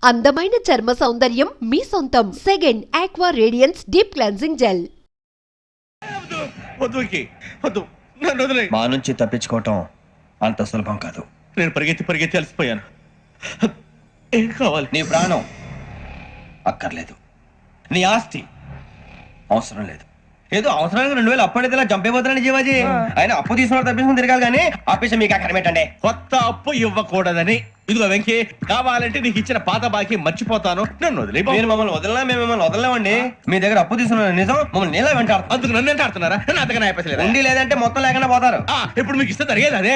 అందమైన చర్మ సౌందర్యం మీ సొంతం. Second aqua radiance deep cleansing gel. మా నుంచి తప్పించుకోవటం అంత సులభం కాదు. నేను పరిగెత్తి అలసిపోయాను. ఏం కావాలి? నీ ప్రాణం అక్కర్లేదు, నీ ఆస్తి అవసరం లేదు. ఏదో అవసరానికి 2000 అప్పటి ఇలా చంపేపోతున్నాను జీవాజీ. ఆయన అప్పు తీసుకున్న తప్పించుకుని తిరగాలి కానీ ఆపేసి మీకు అక్కడ పెట్టండి. కొత్త అప్పు ఇవ్వకూడదని. ఇదిగో వెంకీ, కావాలంటే నీకు ఇచ్చిన పాత బాకీ మర్చిపోతాను, నన్ను వదిలే. మీరు మమ్మల్ని వదలనా? మేము మిమ్మల్ని వదలలేమండి. మీ దగ్గర అప్పు తీసుకున్న నిజం మమ్మల్ని నీలా వెంటాడు. అందుకు నన్ను ఎంత ఆడుతున్నారా? నన్ను అంతగా అయిపోలేదు. ఉండి లేదంటే మొత్తం లేకుండా పోతారు. ఇప్పుడు మీకు ఇస్తే జరిగేది అదే.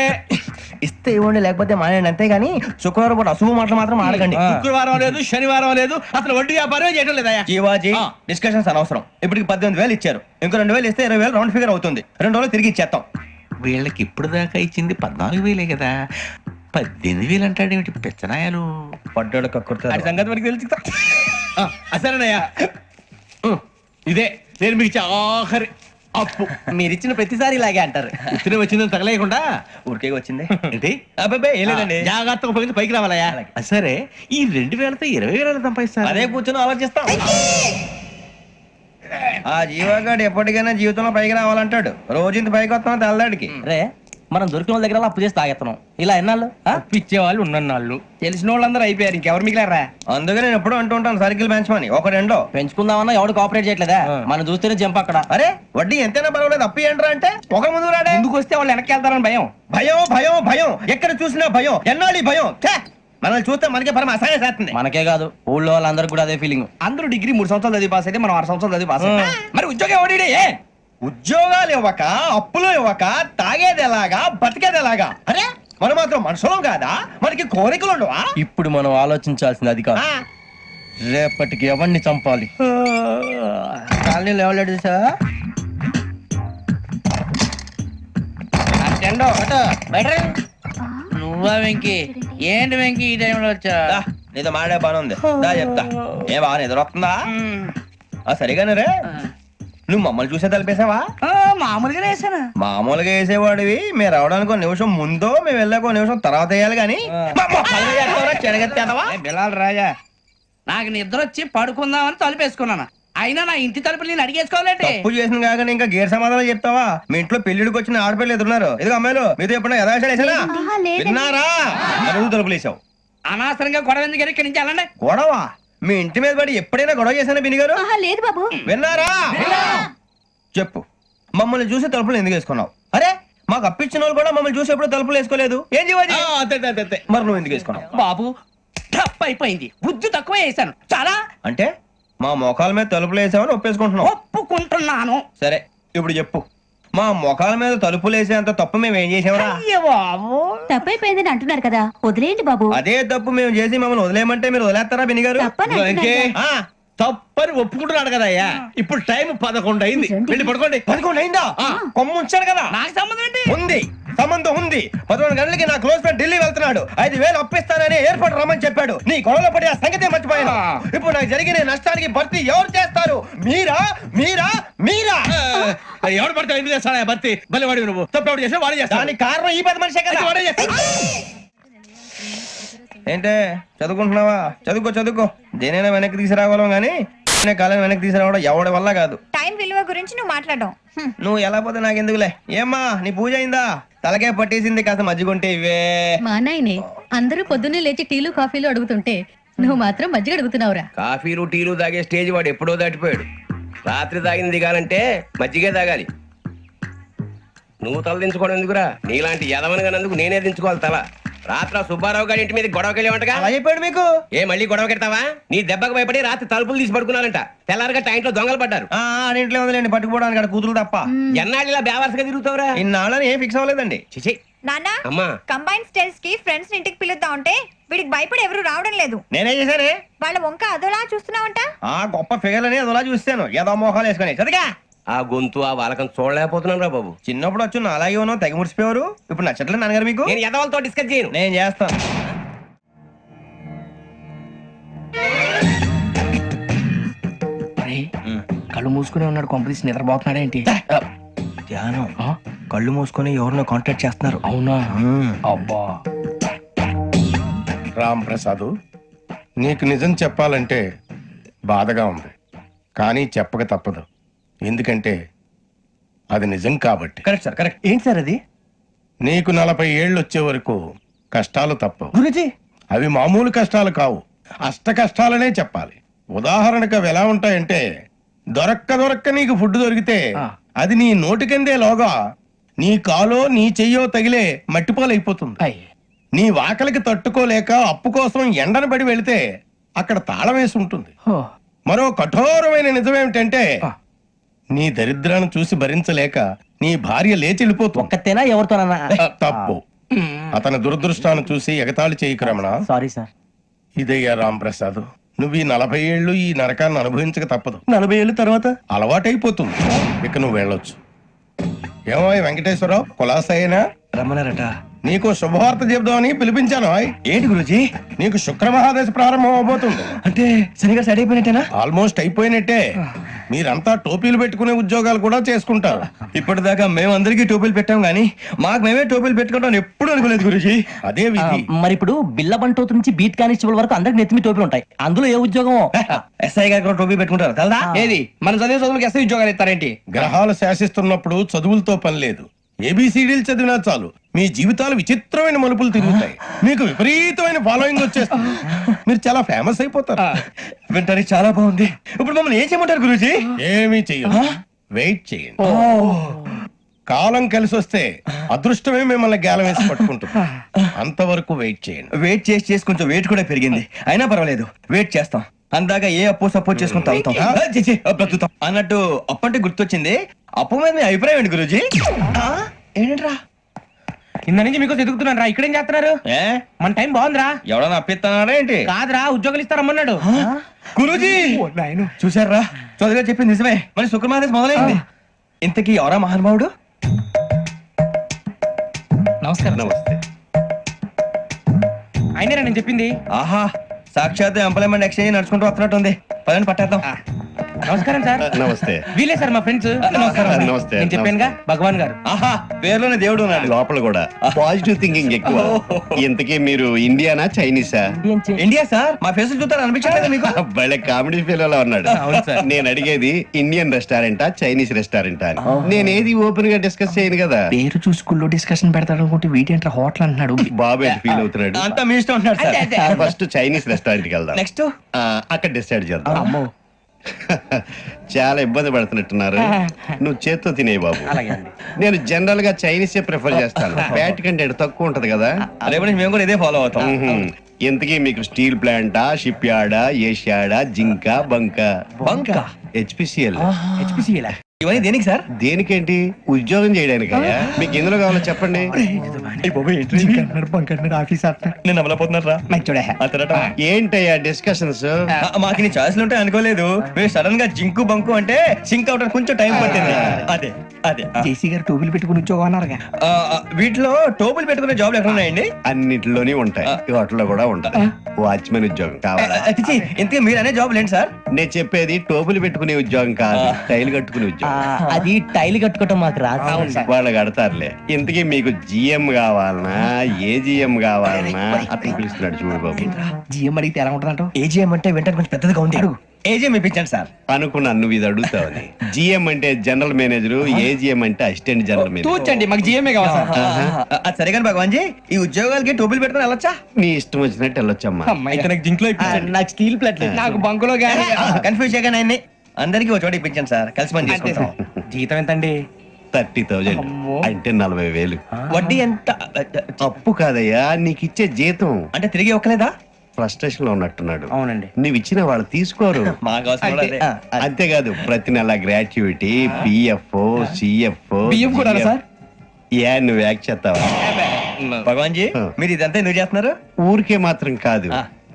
ఇస్తే ఇవ్వండి, లేకపోతే మానేయండి, అంతేగాని శుక్రవారం పూట అశుభ మాటలు మాత్రం ఆడకండి. శుక్రవారం లేదు, శనివారం లేదు, అసలు వడ్డీ వ్యాపారం చేయడం లేదా? జీవాజీ, డిస్కషన్స్ అనవసరం. ఇప్పటికి 18,000 ఇచ్చారు, ఇంకో 2,000 ఇస్తే 20,000 రౌండ్ ఫిగర్ అవుతుంది. 2 రోజులు తిరిగి ఇచ్చేస్తాం. వీళ్ళకి ఇప్పుడు దాకా ఇచ్చింది 14,000 కదా, 18,000 అంటాడేమిటి పెచ్చనాయాలు? పడ్డాడు కక్కుర్తాడు. సంగతి వరకు తెలుసు. అసలేనయ్యా, ఇదే నేను మీకు ఇచ్చే ఆఖరి అప్పు. మీరు ఇచ్చిన ప్రతిసారి ఇలాగే అంటారు. ఇతనే వచ్చిందని తగలేయకుండా ఊరికే వచ్చింది ఏంటి? అబ్బాయి ఏం లేదండి. జాగ్రత్తగా ఉపయోగించి పైకి రావాలయ్యా. సరే, ఈ 2,000తో 20,000 సంపాదిస్తారు. అదే కూర్చొని ఆలోచిస్తాం. ఆ జీవగాడు ఎప్పటికైనా జీవితంలో పైకి రావాలంటాడు. రోజు ఇంత పైకి వస్తాం తెల్లడికి. రే, మనం దొరికిన వాళ్ళ దగ్గర అప్పు చేసి తాగెత్తనం. ఇలా ఎన్నాళ్ళు ఇచ్చే వాళ్ళు ఉన్నన్నాళ్ళు. తెలిసిన వాళ్ళందరూ అయిపోయారు, ఇంకెవరు మిగిలారా? అందుకే నేను ఎప్పుడు అంటూ ఉంటాను సర్కిల్ పెంచమని. ఒక రెండో పెంచుకుందామన్నా ఎవడు కోఆపరేట్ చేయట్లేదా? మనం చూస్తేనే జంప్ అక్కడ. అరే వడ్డీ ఎంతైనా పర్వాలేదు, అప్పు ఏంట్రా అంటే ఒక ముందు రాడే. ముందుకు వస్తే వాళ్ళు వెనక్కి వెళ్తారని భయం. భయం భయం భయం, ఎక్కడ చూసినా భయం. ఎన్నాళ్ళు భయం? మనల్ని చూస్తే మనకే పరమ అసహాయం చేస్తుంది. మనకే కాదు, ఊళ్ళో వాళ్ళందరూ కూడా అదే ఫీలింగ్. అందరూ డిగ్రీ 3 సంవత్సరాలు చదివి పాస్ అయితే మనం 6 సంవత్సరాలు చదివి పాస్. మరి ఉద్యోగం ఎవడి? ఉద్యోగాలు ఇవ్వక, అప్పులు ఇవ్వక, తాగేది ఎలాగా, బతికేది ఎలాగా? అరే మనం మాత్రం మనుషులం కాదా? మనకి కోరికలు ఉండవా? ఇప్పుడు మనం ఆలోచించాల్సింది అది కాదు, రేపటికి ఎవరిని చంపాలి. కాలనీలో ఎవరు సార్? నువ్వా వెంకీ? ఏంటి వెంకీ ఈ టైంలో వచ్చా? నీతో మాడే పని ఉంది, దా చెప్తా. ఏ బాగా నిద్రొస్తుందా? సరిగానే రే, నువ్వు మమ్మల్ని చూసే తలిపేసావా? మామూలుగా వేసాను. మామూలుగా వేసేవాడివి. మీరు రావడానికి 1 నిమిషం ముందో, మేము వెళ్ళాక 1 నిమిషం తర్వాత వేయాలి కానీ బిలాల్ రాజా, నాకు నిద్ర వచ్చి పడుకుందామని తలుపేసుకున్నాను. అయినా నా ఇంటి తలుపులు నేను అడిగేసుకోవాలంటే తప్పు చేసిన కాక ఇంకా గేర్ సమాధానం చెప్తావా? మీ ఇంట్లో పెళ్లిడికి వచ్చిన ఆడపిల్లలు ఎదురున్నారు. ఇదిగో అమ్మాయిలు, మీతో ఎప్పుడైనా యథాశాలు వేసానా? విన్నారా? అడుగు తలుపులు వేసావు. అనవసరంగా గొడవ ఎందుకు ఇక్కడి నుంచి వెళ్ళండి. గొడవ? మీ ఇంటి మీద పడి ఎప్పుడైనా గొడవ చేశానా బిని గారు? లేదు బాబు. విన్నారా? చెప్పు, మమ్మల్ని చూసి తలుపులు ఎందుకు వేసుకున్నావు? అరే మాకు అప్పించిన వాళ్ళు కూడా మమ్మల్ని చూసి ఎప్పుడు తలుపులు వేసుకోలేదు. ఏం చేయాలి? మరి నువ్వు ఎందుకు వేసుకున్నావు? బాబు తప్పు అయిపోయింది, బుద్ధి తక్కువ వేసాను చాలా. అంటే మా మోకాల మీద తలుపులు వేసామని ఒప్పేసుకుంటున్నావు? ఒప్పుకుంటున్నాను. సరే ఇప్పుడు చెప్పు, మా మొఖాల మీద తలుపులు వేసేంత తప్పు మేము ఏం చేసామరా? తప్పైపోయిందని అంటున్నారు కదా, వదిలేయండి బాబు. అదే తప్పు మేము చేసి మమ్మల్ని వదిలేయమంటే మీరు వదిలేస్తారా బిని గారు? తప్పని ఒప్పుకుంటున్నాడు కదా అయ్యా. ఇప్పుడు టైం 11 అయింది, వెళ్ళి పడుకోండి. 11 అయిందా? కొమ్ము ఉంచాడు కదా. నాకు సంబంధం ఏంటి? ఉంది, సంబంధం ఉంది. 11 గంటలకి నా క్లోజ్ ఫ్రెండ్ ఢిల్లీ వెళ్తున్నాడు. 5,000 అప్పిస్తానని ఎయిర్పోర్ట్ రమ్మని చెప్పాడు. నీ గొడవలో పడి ఆ సంగతే మర్చిపోయాను. ఇప్పుడు నాకు జరిగిన నష్టానికి భర్తీ ఎవరు చేస్తారు? మీరా మీరా మీరా? ఎవడు పడితే ఎందుకు చేస్తాడా భర్తీ? మళ్ళీ వాడి నువ్వు తప్పు ఎవడు చేసా వాడే చేస్తా. దానికి కారణం ఈ 10 మనిషే కదా. వాడే చేస్తా. ఏంటే చదువుకుంటున్నావా? చదువుకో చదువుకో. దేనైనా వెనక్కి తీసుకురావాలం గానీ కాలం వెనక్కి తీసుకురావడం ఎవడి వల్ల కాదు. టైం విలువ గురించి నువ్వు మాట్లాడడం. నువ్వు ఎలా పోతే నాకెందుకులే. ఏమ్మా నీ పూజ అయిందా? తలకే పట్టేసింది, కాస్త మజ్జిగుంటే ఇవే. మా నాయనే అందరూ పొద్దున్నే లేచి టీలు కాఫీలు అడుగుతుంటే నువ్వు మాత్రం మజ్జిగ అడుగుతున్నావురా. కాఫీలు టీలు తాగే స్టేజ్ వాడు ఎప్పుడో దాటిపోయాడు. రాత్రి తాగింది దిగాలంటే మజ్జిగే తాగాలి. నువ్వు తల దించుకోవడం ఎందుకురా? నీలాంటి యదవనగానందుకు నేనే దించుకోవాలి తల. రాత్రి సుబ్బారావు గారి ఇంటి మీద గొడవకి వెళ్ళేవంటగా. అలా చెప్పాడు మీకు? ఏ మళ్ళీ గొడవ కెడతావా? నీ దెబ్బకు భయపడి రాత్రి తలుపులు తీసి పడుకున్నారంట. తెల్లారగా టైంట్లో దొంగలు పడ్డారు. ఇంట్లో ఉందిలేండి, పట్టుకుపోవడానికి అక్కడ కూతురు తప్ప. ఎన్నాళ్ళు ఇలా బేవర్స్గా తిరుగుతావురా? ఇన్నాళ్ళని ఏం ఫిక్స్ అవ్వలేదండి. చిచి నాన్న, అమ్మా, కంబైన్ స్టైల్స్ కి ఫ్రెండ్స్ ఇంటికి పిలుద్దాం అంటే వీడికి భయపడి ఎవరు రావడం లేదు. నేనేం చేశానే? వాళ్ళ వంక అదోలా చూస్తున్నావంట. గొప్ప ఫిగర్ అని అదోలా చూస్తాను, ఏదో మోహాలు వేసుకొని. చదిగా ఆ గొంతు ఆ వాలకం చూడలేకపోతున్నాను రా బాబు. చిన్నప్పుడు వచ్చి నా అలాగే ఉన్నావు, తెగ ముడిచిపోయారు. ఇప్పుడు నచ్చట్లేదు నాన్నగారు మీకు? నేను యదవలతో డిస్కస్ చేయను. నేను చేస్తాను. కళ్ళు మూసుకునే ఉన్నాడు, కొంపదీసి నిద్రపోతున్నాడేంటి? ధ్యానం. కళ్ళు మూసుకొని ఎవరినో కాంటాక్ట్ చేస్తున్నారు. అవునా? అబ్బా రామ్ ప్రసాద్, నీకు నిజం చెప్పాలంటే బాధగా ఉంది, కానీ చెప్పక తప్పదు. ఎందుకంటే అది నిజం కాబట్టి. Correct sir, correct. ఏంటి సార్ అది? నీకు 40 ఏళ్ళు వచ్చే వరకు కష్టాలు తప్పవు. గురుజీ, అవి మామూలు కష్టాలు కావు, అష్ట కష్టాలనే చెప్పాలి. ఉదాహరణకు అవి ఎలా ఉంటాయంటే, దొరక్క నీకు ఫుడ్ దొరికితే అది నీ నోటికందే లోగా నీ కాలో నీ చెయ్యో తగిలే మట్టిపాలైపోతుంది. నీ వాకలికి తట్టుకోలేక అప్పు కోసం ఎండను పడి వెళితే అక్కడ తాళం వేసి ఉంటుంది. మరో కఠోరమైన నిజమేమిటంటే, నీ దరిద్రాన్ని చూసి భరించలేక నీ భార్య లేచి వెళ్ళిపోతుంది. ఒక్కతేనా ఎవరితోనన్నా? తప్పు. అతని దురదృష్టాన్ని చూసి ఎగతాళి చేయకు రమణ. Sorry sir. ఇదయ్యా రాంప్రసాద్, నువ్వు ఈ 40 ఏళ్ళు ఈ నరకాన్ని అనుభవించక తప్పదు. 40 ఏళ్ళ తర్వాత అలవాటైపోతుంది. ఇక నువ్వు వెళ్ళొచ్చు. ఏమో వెంకటేశ్వరరావు, కులాసైనా రమ్మన్నారట. నీకు శుభవార్త చెబుదామని పిలిపించాను. ఏంటి గురుజీ? నీకు శుక్రమహాదశ ప్రారంభం అవబోతుంది. అంటే శనిగా సెట్ అయిపోయినట్టేనా? ఆల్మోస్ట్ అయిపోయినట్టే. మీరంతా టోపీలు పెట్టుకునే ఉద్యోగాలు కూడా చేసుకుంటారు. ఇప్పటిదాకా మేమందరికీ టోపీలు పెట్టాం గానీ మాకు మేమే టోపీలు పెట్టుకుంటాం ఎప్పుడు అనుకోలేదు గురుజీ. అదే విధి. మరి ఇప్పుడు బిల్ల బంటోతు నుంచి బీట్ కానిస్టేబుల్ వరకు అందరికి నెత్తిమి టోపీలు ఉంటాయి. అందులో ఏ ఉద్యోగం? ఎస్ఐ గారు కూడా టోపీ పెట్టుకుంటారు తెలదా? ఏది మన చదివే చదువులకు ఎస్ఐ ఉద్యోగాలు ఇస్తారేంటి? గ్రహాలు శాసిస్తున్నప్పుడు చదువులతో పని లేదు. ఏబిసిడీలు చదివినా చాలు మీ జీవితాలు విచిత్రమైన మలుపులు తిరుగుతాయి. మీకు విపరీతమైన ఫాలోయింగ్ వచ్చేస్తుంది. మీరు చాలా ఫేమస్ అయిపోతారు. వింటానికి చాలా బాగుంది. ఇప్పుడు మమ్మల్ని ఏం చేయమంటారు గురూజీ? ఏమీ చెయ్యదు, వెయిట్ చేయండి. కాలం కలిసి వస్తే అదృష్టమే మిమ్మల్ని గేలం వేసి పట్టుకుంటుంది. అంతవరకు వెయిట్ చేయండి. వెయిట్ చేసి కొంచెం వెయిట్ కూడా పెరిగింది. అయినా పర్వాలేదు, వెయిట్ చేస్తాం. అందాక ఏ అప్పు సపోర్ట్ చేసుకుని తాగుతాం, బ్రతుకుతాం అన్నట్టు. అప్పు అంటే గుర్తొచ్చింది. అప్పు మీద మీ అభిప్రాయం ఏంటి గురూజీ? ఏంటరా కింద నుంచి మీకు ఎదుగుతున్నాను రా. ఇక్కడేం చేస్తున్నారు? మన టైం బాగుందిరా. ఎవడన్నా అప్పిస్తున్నారా ఏంటి? కాదురా, ఉద్యోగాలు ఇస్తారమ్మన్నాడు గురూజీ. చూసారా, చౌదరిగా చెప్పింది నిజమే. మరి శుక్రమాదేశ్ మొదలైంది. ఇంతకీ ఎవరా మహానుభావుడు? నమస్కారం. నమస్తే. అయినరా నేను చెప్పింది? ఆహా, సాక్షాత్ ఎంప్లాయ్మెంట్ ఎక్స్చేంజ్ నడుచుకుంటూ వస్తున్నట్టు ఉంది. పదండి పట్టేద్దాం. నమస్కారం సార్. నమస్తే. వీలే సార్ మా ఫ్రెండ్స్. నమస్తే. నేను చెప్పానుగా, భగవాన్ గారు. ఆహా, పేరులోనే దేవుడు ఉన్నాడు. లోపల కూడా పాజిటివ్ థింకింగ్ ఎక్కువ. ఇంతకీ మీరు ఇండియానా చైనీసా? India sir. మా ఫేస్ చూస్తారు అనిపించలేదు మీకు? భలే కామెడీ ఫీల్ అలా ఉన్నాడు. నేను అడిగేది ఇండియన్ రెస్టారెంటా చైనీస్ రెస్టారెంటా అని. నేను ఏది ఓపెన్ గా డిస్కస్ చేయను కదా. పేరు చూసుకుల్లో డిస్కషన్ పెడతాడు అనుకుంటే వీటి అంటే హోటల్ అంటున్నాడు. బాబు ఎంత ఫీల్ అవుతున్నాడు? అంతా మీ ఇష్టం ఉంటున్నాడు సార్. ఫస్ట్ చైనీస్ రెస్టారెంట్ కి వెళ్దాం. నెక్స్ట్ అక్కడ డిసైడ్ చేద్దాం. చాలా ఇబ్బంది పడుతున్నట్టున్నారు. నువ్వు చేత్తో తినే బాబు. నేను జనరల్ గా చైనీస్ ప్రిఫర్ చేస్తాను. బ్యాట్ కంటే తక్కువ ఉంటది కదా. రేపు నుంచి మేము కూడా ఇదే ఫాలో అవుతాం. ఇంతకీ మీకు స్టీల్ ప్లాంటా, షిప్ యార్డా, ఏషియాడా, జింక, బంకా? హెచ్పిసిఎల్. ఇవన్నీ దేనికి సార్? దేనికేంటి? ఉద్యోగం చేయడానికి. మీకు ఎందులో కావాలో చెప్పండి. నేను అమలపోతున్నారా? ఏంటయ్యా డిస్కషన్స్? మాకు నీ ఛాయిస్లు ఉంటాయి అనుకోలేదు. మీరు సడన్ గా జింకు బంకు అంటే సింక్ అవడానికి కొంచెం టైం పట్టింది. అదే అదే జేసీ గారు టోపీలు పెట్టుకుని ఉద్యోగం అన్నారుగా. వీటిలో టోపులు పెట్టుకునే జాబ్లు ఎక్కడ ఉన్నాయండి? అన్నిటిలోనే ఉంటాయి. వాటిలో కూడా ఉంటాయి. వాచ్మెన్ ఉద్యోగం కావాలా? ఇంతకీ మీరు అనే జాబ్ ఏంటి సార్? నేను చెప్పేది టోపులు పెట్టుకునే ఉద్యోగం కాదు, టైల్ కట్టుకునే ఉద్యోగం. అది టైల్ కట్టుకోవటం మాకు రాదు. వాళ్ళు కడతారులే. ఇంతకీ మీకు జిఎం కావాలనా, ఏ జిఎం కావాలనా? అతను పిలుస్తున్నాడు చూడు బాబు. జిఎం అడిగితే ఎలా ఉంటుందంట? ఏజీఎం అంటే వెంటనే కొంచెం పెద్దదిగా ఉంది. ఏజీఎం ఇప్పించండి సార్. అనుకున్నాను నువ్వు ఇది అడుగుతావని. జిఎం అంటే జనరల్ మేనేజర్, ఏజిఎం అంటే అసిస్టెంట్ జనరల్ మేనేజర్. తూచండి, మాకు జిఎంఏ కావాలి సార్. అది సరే కానీ భగవాన్ జీ, ఈ ఉద్యోగాలకి టోపులు పెట్టుకుని వెళ్ళొచ్చా? నీ ఇష్టం వచ్చినట్టు వెళ్ళొచ్చమ్మా. అయితే నాకు జింక్ లో నాకు స్టీల్ ప్లేట్. నాకు బంకులో గానీ కన్ఫ్యూజ్ చేయగానే ఆయన్ని అందరికీ ఒక చోట ఇప్పించండి సార్. కలిసి పని చేసుకుంటాం. జీతం ఎంతండి? 30,000 అంటే 40,000. వడ్డీ ఎంత? అప్పు కాదయ్యా, నీకు ఇచ్చే జీతం. అంటే తిరిగి ఒక్కలేదా? ఫ్రస్ట్రేషన్ లో ఉన్నట్టున్నాడు. అవునండి. నువ్వు ఇచ్చిన వాళ్ళు తీసుకోరు. మాకు అవసరం కూడా అదే. అంతేకాదు ప్రతి నెల గ్రాట్యుటీ, పిఎఫ్, సిఎఫ్. బియ్యం కూడా సార్? ఏ నువ్వు యాక్ట్ చేస్తావా? భగవాన్ జీ, మీరు ఇదంతా ఎందుకు చేస్తున్నారు? ఊరికే మాత్రం కాదు.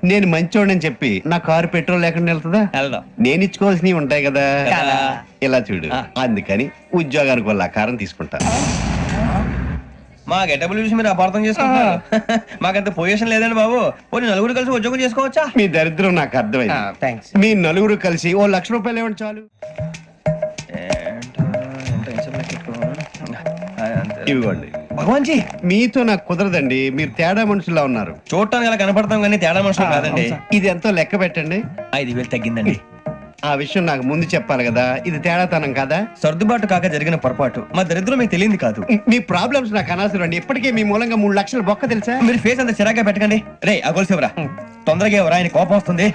నేను మంచోడని చెప్పి నా కారు పెట్రోల్ లేకుండా వెళ్తుందా? వెళ్దాం. నేను ఇచ్చుకోవాల్సినవి ఉంటాయి కదా. కదా. ఇలా చూడు, అందుకని ఉద్యోగానికి వాళ్ళ ఆకారం తీసుకుంటా. మా గెటబుల్ చూసి మీరు అపార్థం చేసుకుంటున్నారు. మాకంత పొజిషన్ లేదండి బాబు. పోనీ నలుగురు కలిసి ఉద్యోగం చేసుకోవచ్చా? మీ దరిద్రం నాకు అర్థమైంది. థ్యాంక్స్. మీ నలుగురు కలిసి ఓ ₹1,00,000 ఇవ్వండి చాలు. ఇవ్వండి. భగవాన్ జీ మీతో నాకు కుదరదండి, మీరు తేడా మనుషులా ఉన్నారు. చూడటానికి అలా కనపడతాం కానీ తేడా మనుషులు కాదండి. ఇది ఎంతో లెక్క పెట్టండి. 5,000 తగ్గిందండి. ఆ విషయం నాకు ముందు చెప్పాలి కదా, ఇది తేడాతనం కదా. సర్దుబాటు కాక జరిగిన పొరపాటు, మా దరిద్రం మీకు తెలియదు కాదు. మీ ప్రాబ్లమ్స్ నాకు అనవసరం అండి. ఇప్పటికే మీ మూలంగా 3 లక్షల బొక్క తెలుసా. మీరు ఫేస్ అంత చిరాగ్గా పెట్టకండి. రే ఆ గొలుసేవరా, తొందరగా ఎవరా, ఆయన కోపం వస్తుంది.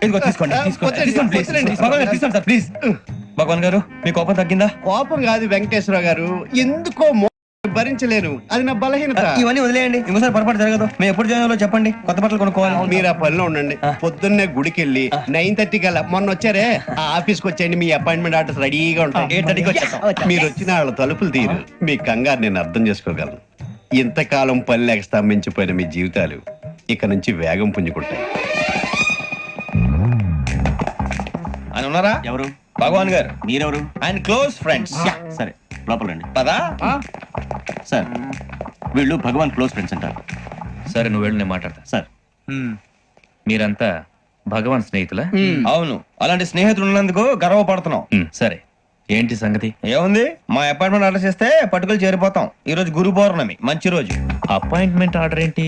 ఇదిగో తీసుకోండి, తీసుకోండి, తీసుకోండి, please. భగవాన్ గారు తీసుకోండి సార్, ప్లీజ్. భగవాన్ గారు మీ కోపం తగ్గిందా? కోపం కాదు వెంకటేశ్వర గారు, ఎందుకో భరించలేను, అది నా బలహీనత. ఇవన్నీ వదిలేయండి, ఇంకోసారి పొరపాటు జరగదు. మేము ఎప్పుడు జాయిన్ చెప్పండి, కొత్త బట్టలు కొనుక్కోవాలి. మీరు ఆ పనిలో ఉండండి. పొద్దున్నే గుడికి వెళ్ళి 9:30 కల్లా, మొన్న వచ్చారే ఆ ఆఫీస్కి వచ్చేయండి, మీ అపాయింట్మెంట్ ఆర్డర్స్ రెడీగా ఉంటాయి. 8:30కి వచ్చేస్తాం. మీరు వచ్చిన వాళ్ళ తలుపులు తీరు. మీ కంగారు నేను అర్థం చేసుకోగలను. ఇంతకాలం పని లేక స్తంభించిపోయిన మీ జీవితాలు ఇక నుంచి వేగం పుంజుకుంటాయి. ఆయన ఉన్నారా? ఎవరు? భగవాన్ గారు. మీరెవరు? ఆయన క్లోజ్ ఫ్రెండ్స్. సరే లోపల రండి. పదా సార్ వీళ్ళు భగవాన్ క్లోజ్ ఫ్రెండ్స్ అంటారు. సరే నువ్వు వెళ్ళు, నేను మాట్లాడతా. సార్ మీరంతా భగవాన్ స్నేహితులా? అవును, అలాంటి స్నేహితులు ఉన్నందుకు గర్వపడుతున్నాం. సరే ఏంటి సంగతి? ఏముంది, మా అపాయింట్మెంట్ ఆర్డర్ చేస్తే పట్టుకులు చేరిపోతాం. ఈ రోజు గురు పౌర్ణమి, మంచి రోజు. అపాయింట్మెంట్ ఆర్డర్ ఏంటి?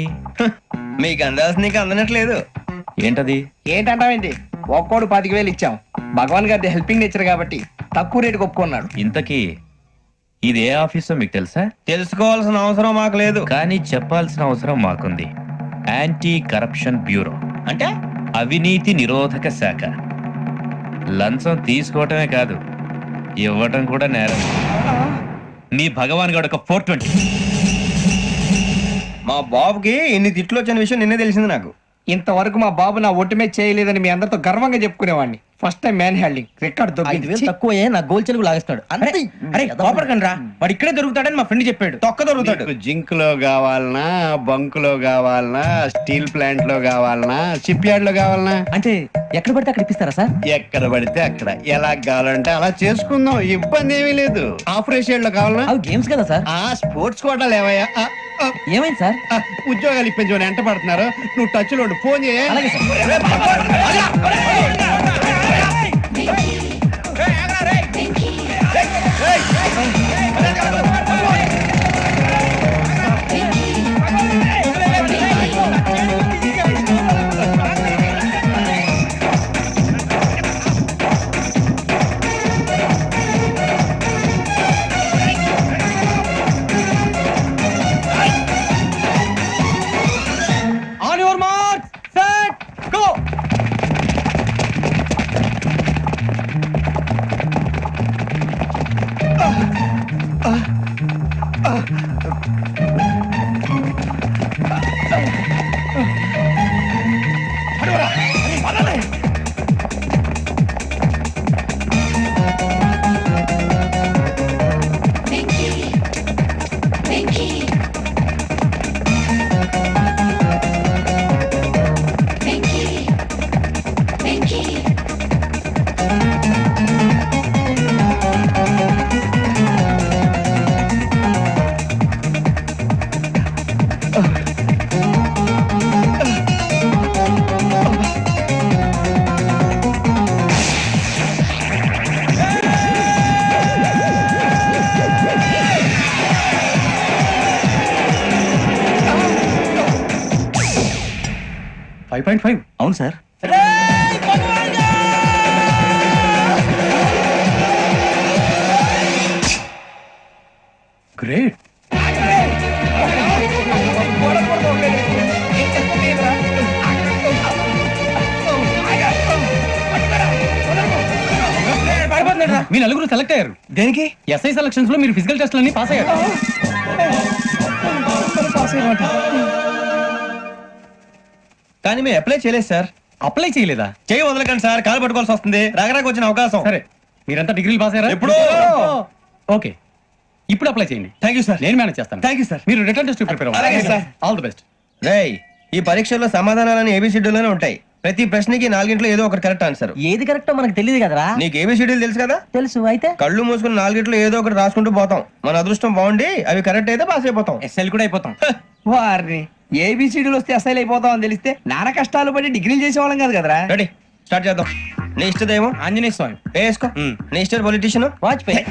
మీకు అందాల్సిన నీకు అందనట్లేదు. ఏంటది? ఏంటంటావేంటి? ఒక్కోడు 10,000 ఇచ్చాం. భగవాన్ గారి హెల్పింగ్ నేచర్ కాబట్టి తక్కువ రేటుకి ఒప్పుకున్నాడు. ఇంతకీ ఇది ఏ ఆఫీసో మీకు తెలుసా? తెలుసుకోవాల్సిన అవసరం మాకు లేదు, కానీ చెప్పాల్సిన అవసరం మాకుంది. యాంటీ కరప్షన్ బ్యూరో, అంటే అవినీతి నిరోధక శాఖ. లంచం తీసుకోవటమే కాదు, ఇవ్వటం కూడా నేరం. మీ భగవాన్ గారు ఒక 420. మా బాబుకి ఇన్ని తిట్లు వచ్చిన విషయం నిన్నే తెలిసింది నాకు. ఇంతవరకు మా బాబు నా ఒట్టుమే చేయలేదని మీ అందరితో గర్వంగా చెప్పుకునేవాడిని. First time man handing record 5,000 తక్కువ నా గోల్ చెలుగు లాగేస్తాడు. అరే కోపడకండి రా, వాడు ఇక్కడే దొరుకుతాడని మా ఫ్రెండ్ చెప్పాడు. తొక్క దొరుకుతాడు. జింక్ లో కావాలనా, బంక్ లో కావాలనా, స్టీల్ ప్లాంట్ లో కావాలనా, షిప్ యార్డ్ లో కావాలనా, అంటే ఎక్కడ పడితే అక్కడ ఇప్పిస్తారా సార్? ఎక్కడ పడితే అక్కడ, ఎలా కావాలంటే అలా చేసుకుందాం, ఇబ్బంది ఏమీ లేదు. ఆపరేషన్ లో కావాలనా, అవి గేమ్స్ కదా సార్. ఆ స్పోర్ట్స్ కోటాలు ఏవయ్యా. ఏమైంది సార్? ఉద్యోగాలు ఇప్పించమని ఎంట పడుతున్నారు. నువ్వు టచ్ లో ఉండు, ఫోన్ చేయ. అలాగే sir. On your mark set go. అవును సార్. గ్రేట్. మీ నలుగురు సెలెక్ట్ అయ్యారు. దేనికి? ఎస్ఐ సెలక్షన్స్ లో మీరు ఫిజికల్ టెస్ట్ అన్ని పాస్ అయ్యారు. కానీ మేము అప్లై చేయలేదు సార్. అప్లై చేయలేదా? చేయి వదలకండి సార్, కాలు పట్టుకోవాల్సి వస్తుంది. రాగరాకు వచ్చిన అవకాశం. సరే మీరంతా డిగ్రీలు పాస్ అయ్యారా? ఎప్పుడో. ఓకే, ఇప్పుడు అప్లై చేయండి. Thank you sir. నేను మేనేజ్ చేస్తాను. Thank you sir. మీరు రిటర్న్ టెస్ట్ ప్రిపేర్ అలాగే అవ్వండి. సార్. All the best. రేయ్, ఈ పరీక్షల్లో సమాధానాలని ఏబిసిడ్యూల్లోనే ఉంటాయి. ప్రతి ప్రశ్నకి 4 ఏదో ఒకటి కరెక్ట్ ఆన్సర్. ఏది కరెక్టో మనకు తెలియదు కదరా. నీకు ఏబిసిడ్యూల్ తెలుసు కదా? తెలుసు. అయితే కళ్ళు మూసుకుని 4 ఏదో ఒకటి రాసుకుంటూ పోతాం. మన అదృష్టం బాగుండి అవి కరెక్ట్ అయితే పాస్ అయిపోతాం. ఎస్ఎల్ కూడా అయిపోతాం. వారిని ఏబిసిడీలు వస్తే అసైల్ అయిపోతాం అని తెలిస్తే నాన్న కష్టాలు పడి డిగ్రీలు చేసేవాళ్ళం కాదు కదరా. రెడీ, స్టార్ట్ చేద్దాం. నీ ఇష్టదేమో ఆంజనేయ స్వామి. వేసుకో. నీ ఇష్ట పొలిటీషియన్ వాజ్పేయి.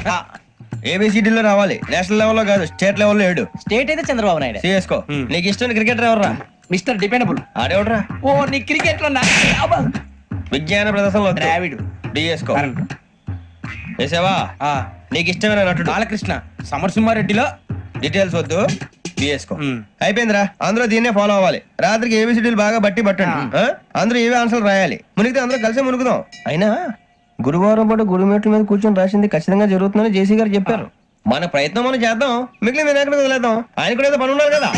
ఏబిసిడీలో రావాలి, నేషనల్ లెవెల్లో కాదు, స్టేట్ లెవెల్లో 7. స్టేట్ అయితే చంద్రబాబు నాయుడు. సిఎస్కో. నీకు ఇష్టం క్రికెటర్ ఎవర్రా? Mister dependable. ఆడేవడరా? ఓ నీ క్రికెట్ లో విజ్ఞాన ప్రదర్శనలో ద్రావిడు. డిఎస్కో. వేసావా? నీకు ఇష్టమైన నటుడు? బాలకృష్ణ. సమరసింహారెడ్డిలో డీటెయిల్స్ వద్దు, బిఎస్కో. అయిపోయిందిరా, అందరూ దీన్నే ఫాలో అవ్వాలి. రాత్రికి ఏబిసిడీలు బాగా బట్టి పట్టండి. అందరూ ఏవే ఆన్సర్లు రాయాలి. మునిగితే అందరూ కలిసి మునుగుదాం. అయినా గురువారం పాటు గురుమేట్ల మీద కూర్చొని రాసింది ఖచ్చితంగా జరుగుతుందని జేసీ గారు చెప్పారు. మన ప్రయత్నం మనం చేద్దాం, మిగిలిన వినాయకుడికి వదిలేద్దాం. ఆయన కూడా ఏదో పని ఉన్నారు కదా.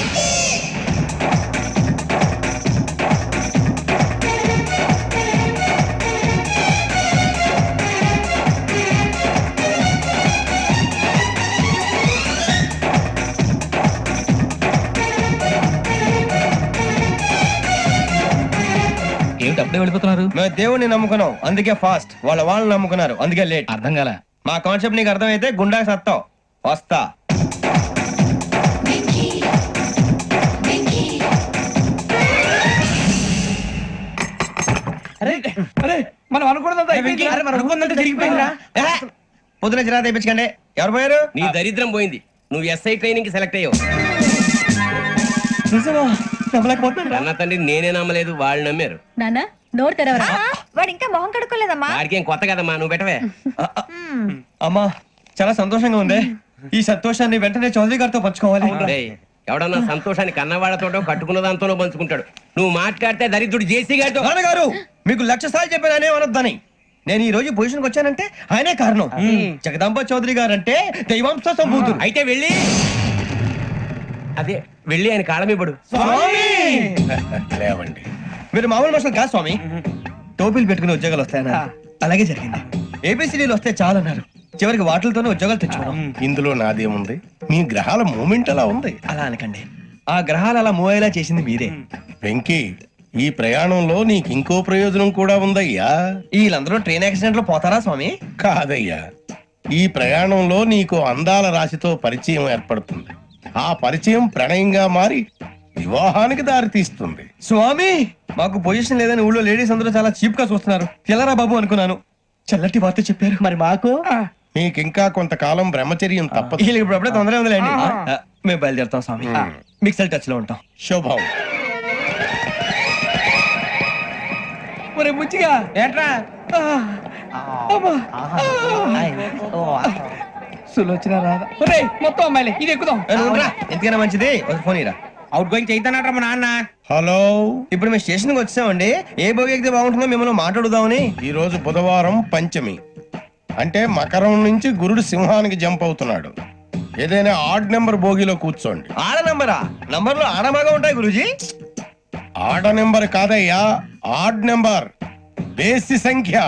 ఏమిటి అప్పుడే వెళ్ళిపోతున్నారు? మేము దేవుడిని నమ్ముకున్నాం, అందుకే ఫాస్ట్. వాళ్ళని నమ్ముకున్నారు, అందుకే లేట్. అర్థం కాల. మా కాన్సెప్ట్ నీకు అర్థమైతే గుండా సత్తావు. వస్తా. మనం అనుకున్నదంతా జరిగిపోయిందిరా. పొద్దున చిరా తెప్పించకండి. ఎవరు పోయారు? నీ దరిద్రం పోయింది. నువ్వు ఎస్ఐ ట్రైనింగ్ కి సెలెక్ట్ అయ్యావు. అన్న తండ్రి నేనే నమ్మలేదు, వాళ్ళు నమ్మారు. నాన్న నోరు తెరవరా. వాడు ఇంకా మొహం కడుక్కోలేదమ్మా. వాడికి ఏం కొత్త కదమ్మా, నువ్వు పెట్టవే. అమ్మా చాలా సంతోషంగా ఉంది. ఈ సంతోషాన్ని వెంటనే చౌదరి గారితో పంచుకోవాలి. డేయ్, ఎవడన్నా సంతోషాన్ని కన్నవాళ్లతోటో కట్టుకున్న దాంతోనో పంచుకుంటాడు. నువ్వు మాట్లాడితే దరిద్రుడు జేసీ గారితో. నాన్నగారు మీకు 1,00,000 సార్లు చెప్పాను అనొద్దని. నేను ఈ రోజు పొజిషన్కి వచ్చానంటే ఆయనే కారణం. జగదాంబ చౌదరి గారు అంటే దైవాంశ సంభూతుడు. అయితే వెళ్ళి అదే వెళ్ళి ఆయన కాళ్ళమివ్వడు. లేవండి. మీరు మామూలు మనుషులు కాదు స్వామి. టోపీలు పెట్టుకుని ఉద్యోగాలు వస్తాయన్న, అలాగే జరిగింది. ఏబిసిడీలు వస్తే చాలన్నారు, చివరికి వాటిలతోనే ఉద్యోగాలు తెచ్చుకున్నాం. ఇందులో నాదేముంది? మీ గ్రహాల మూమెంట్ అలా ఉంది. అలా అనకండి, ఆ గ్రహాలు అలా మూవ్ అయ్యేలా చేసింది మీరే. వెంకీ, ఈ ప్రయాణంలో నీకు ఇంకో ప్రయోజనం కూడా ఉందయ్యా. వీళ్ళందరూ ట్రైన్ యాక్సిడెంట్ లో పోతారా స్వామి? కాదయ్యా, ఈ ప్రయాణంలో నీకు అందాల రాశితో పరిచయం ఏర్పడుతుంది. ఆ పరిచయం ప్రణయంగా మారి వివాహానికి దారితీస్తుంది. స్వామి మాకు పొజిషన్ లేదని ఊళ్ళో లేడీస్ అందరూ చాలా చీప్ గా చూస్తున్నారు. తెల్లరా బాబు అనుకున్నాను, చల్లటి వార్త చెప్పారు. మరి మాకు నీకింకా కొంతకాలం బ్రహ్మచర్యం తప్పదు. వీళ్ళకి ఇప్పుడు అప్పుడే తొందరగా ఉందిలేండి. మేము బయలుదేరుతాం స్వామి, మిక్సెల్ టచ్ లో ఉంటాం. శుభం. ఒరే ముచ్చిగా ఏంట్రా? సులోచన రాదా? ఒరే మొత్తం అమ్మాయిలే, ఇది ఎక్కుదాం. ఎందుకైనా మంచిది ఒక ఫోన్ ఇరా. అవుట్ గోయింగ్ చేద్దానట్రా మా నాన్న. హలో, ఇప్పుడు మేము స్టేషన్ కి వచ్చామండి. ఏ బోగి ఎక్కితే బాగుంటుందో మిమ్మల్ని మాట్లాడుదామని. ఈ రోజు బుధవారం పంచమి, అంటే మకరం నుంచి గురుడు సింహానికి జంప్ అవుతున్నాడు. ఏదైనా ఆడ్ నెంబర్ బోగిలో కూర్చోండి. ఆడ నంబరా? నంబర్లు ఆడబాగా ఉంటాయి గురూజీ. ఆడ నెంబర్ కాదయ్యా, ఆడ్ నెంబర్, బేసి సంఖ్య.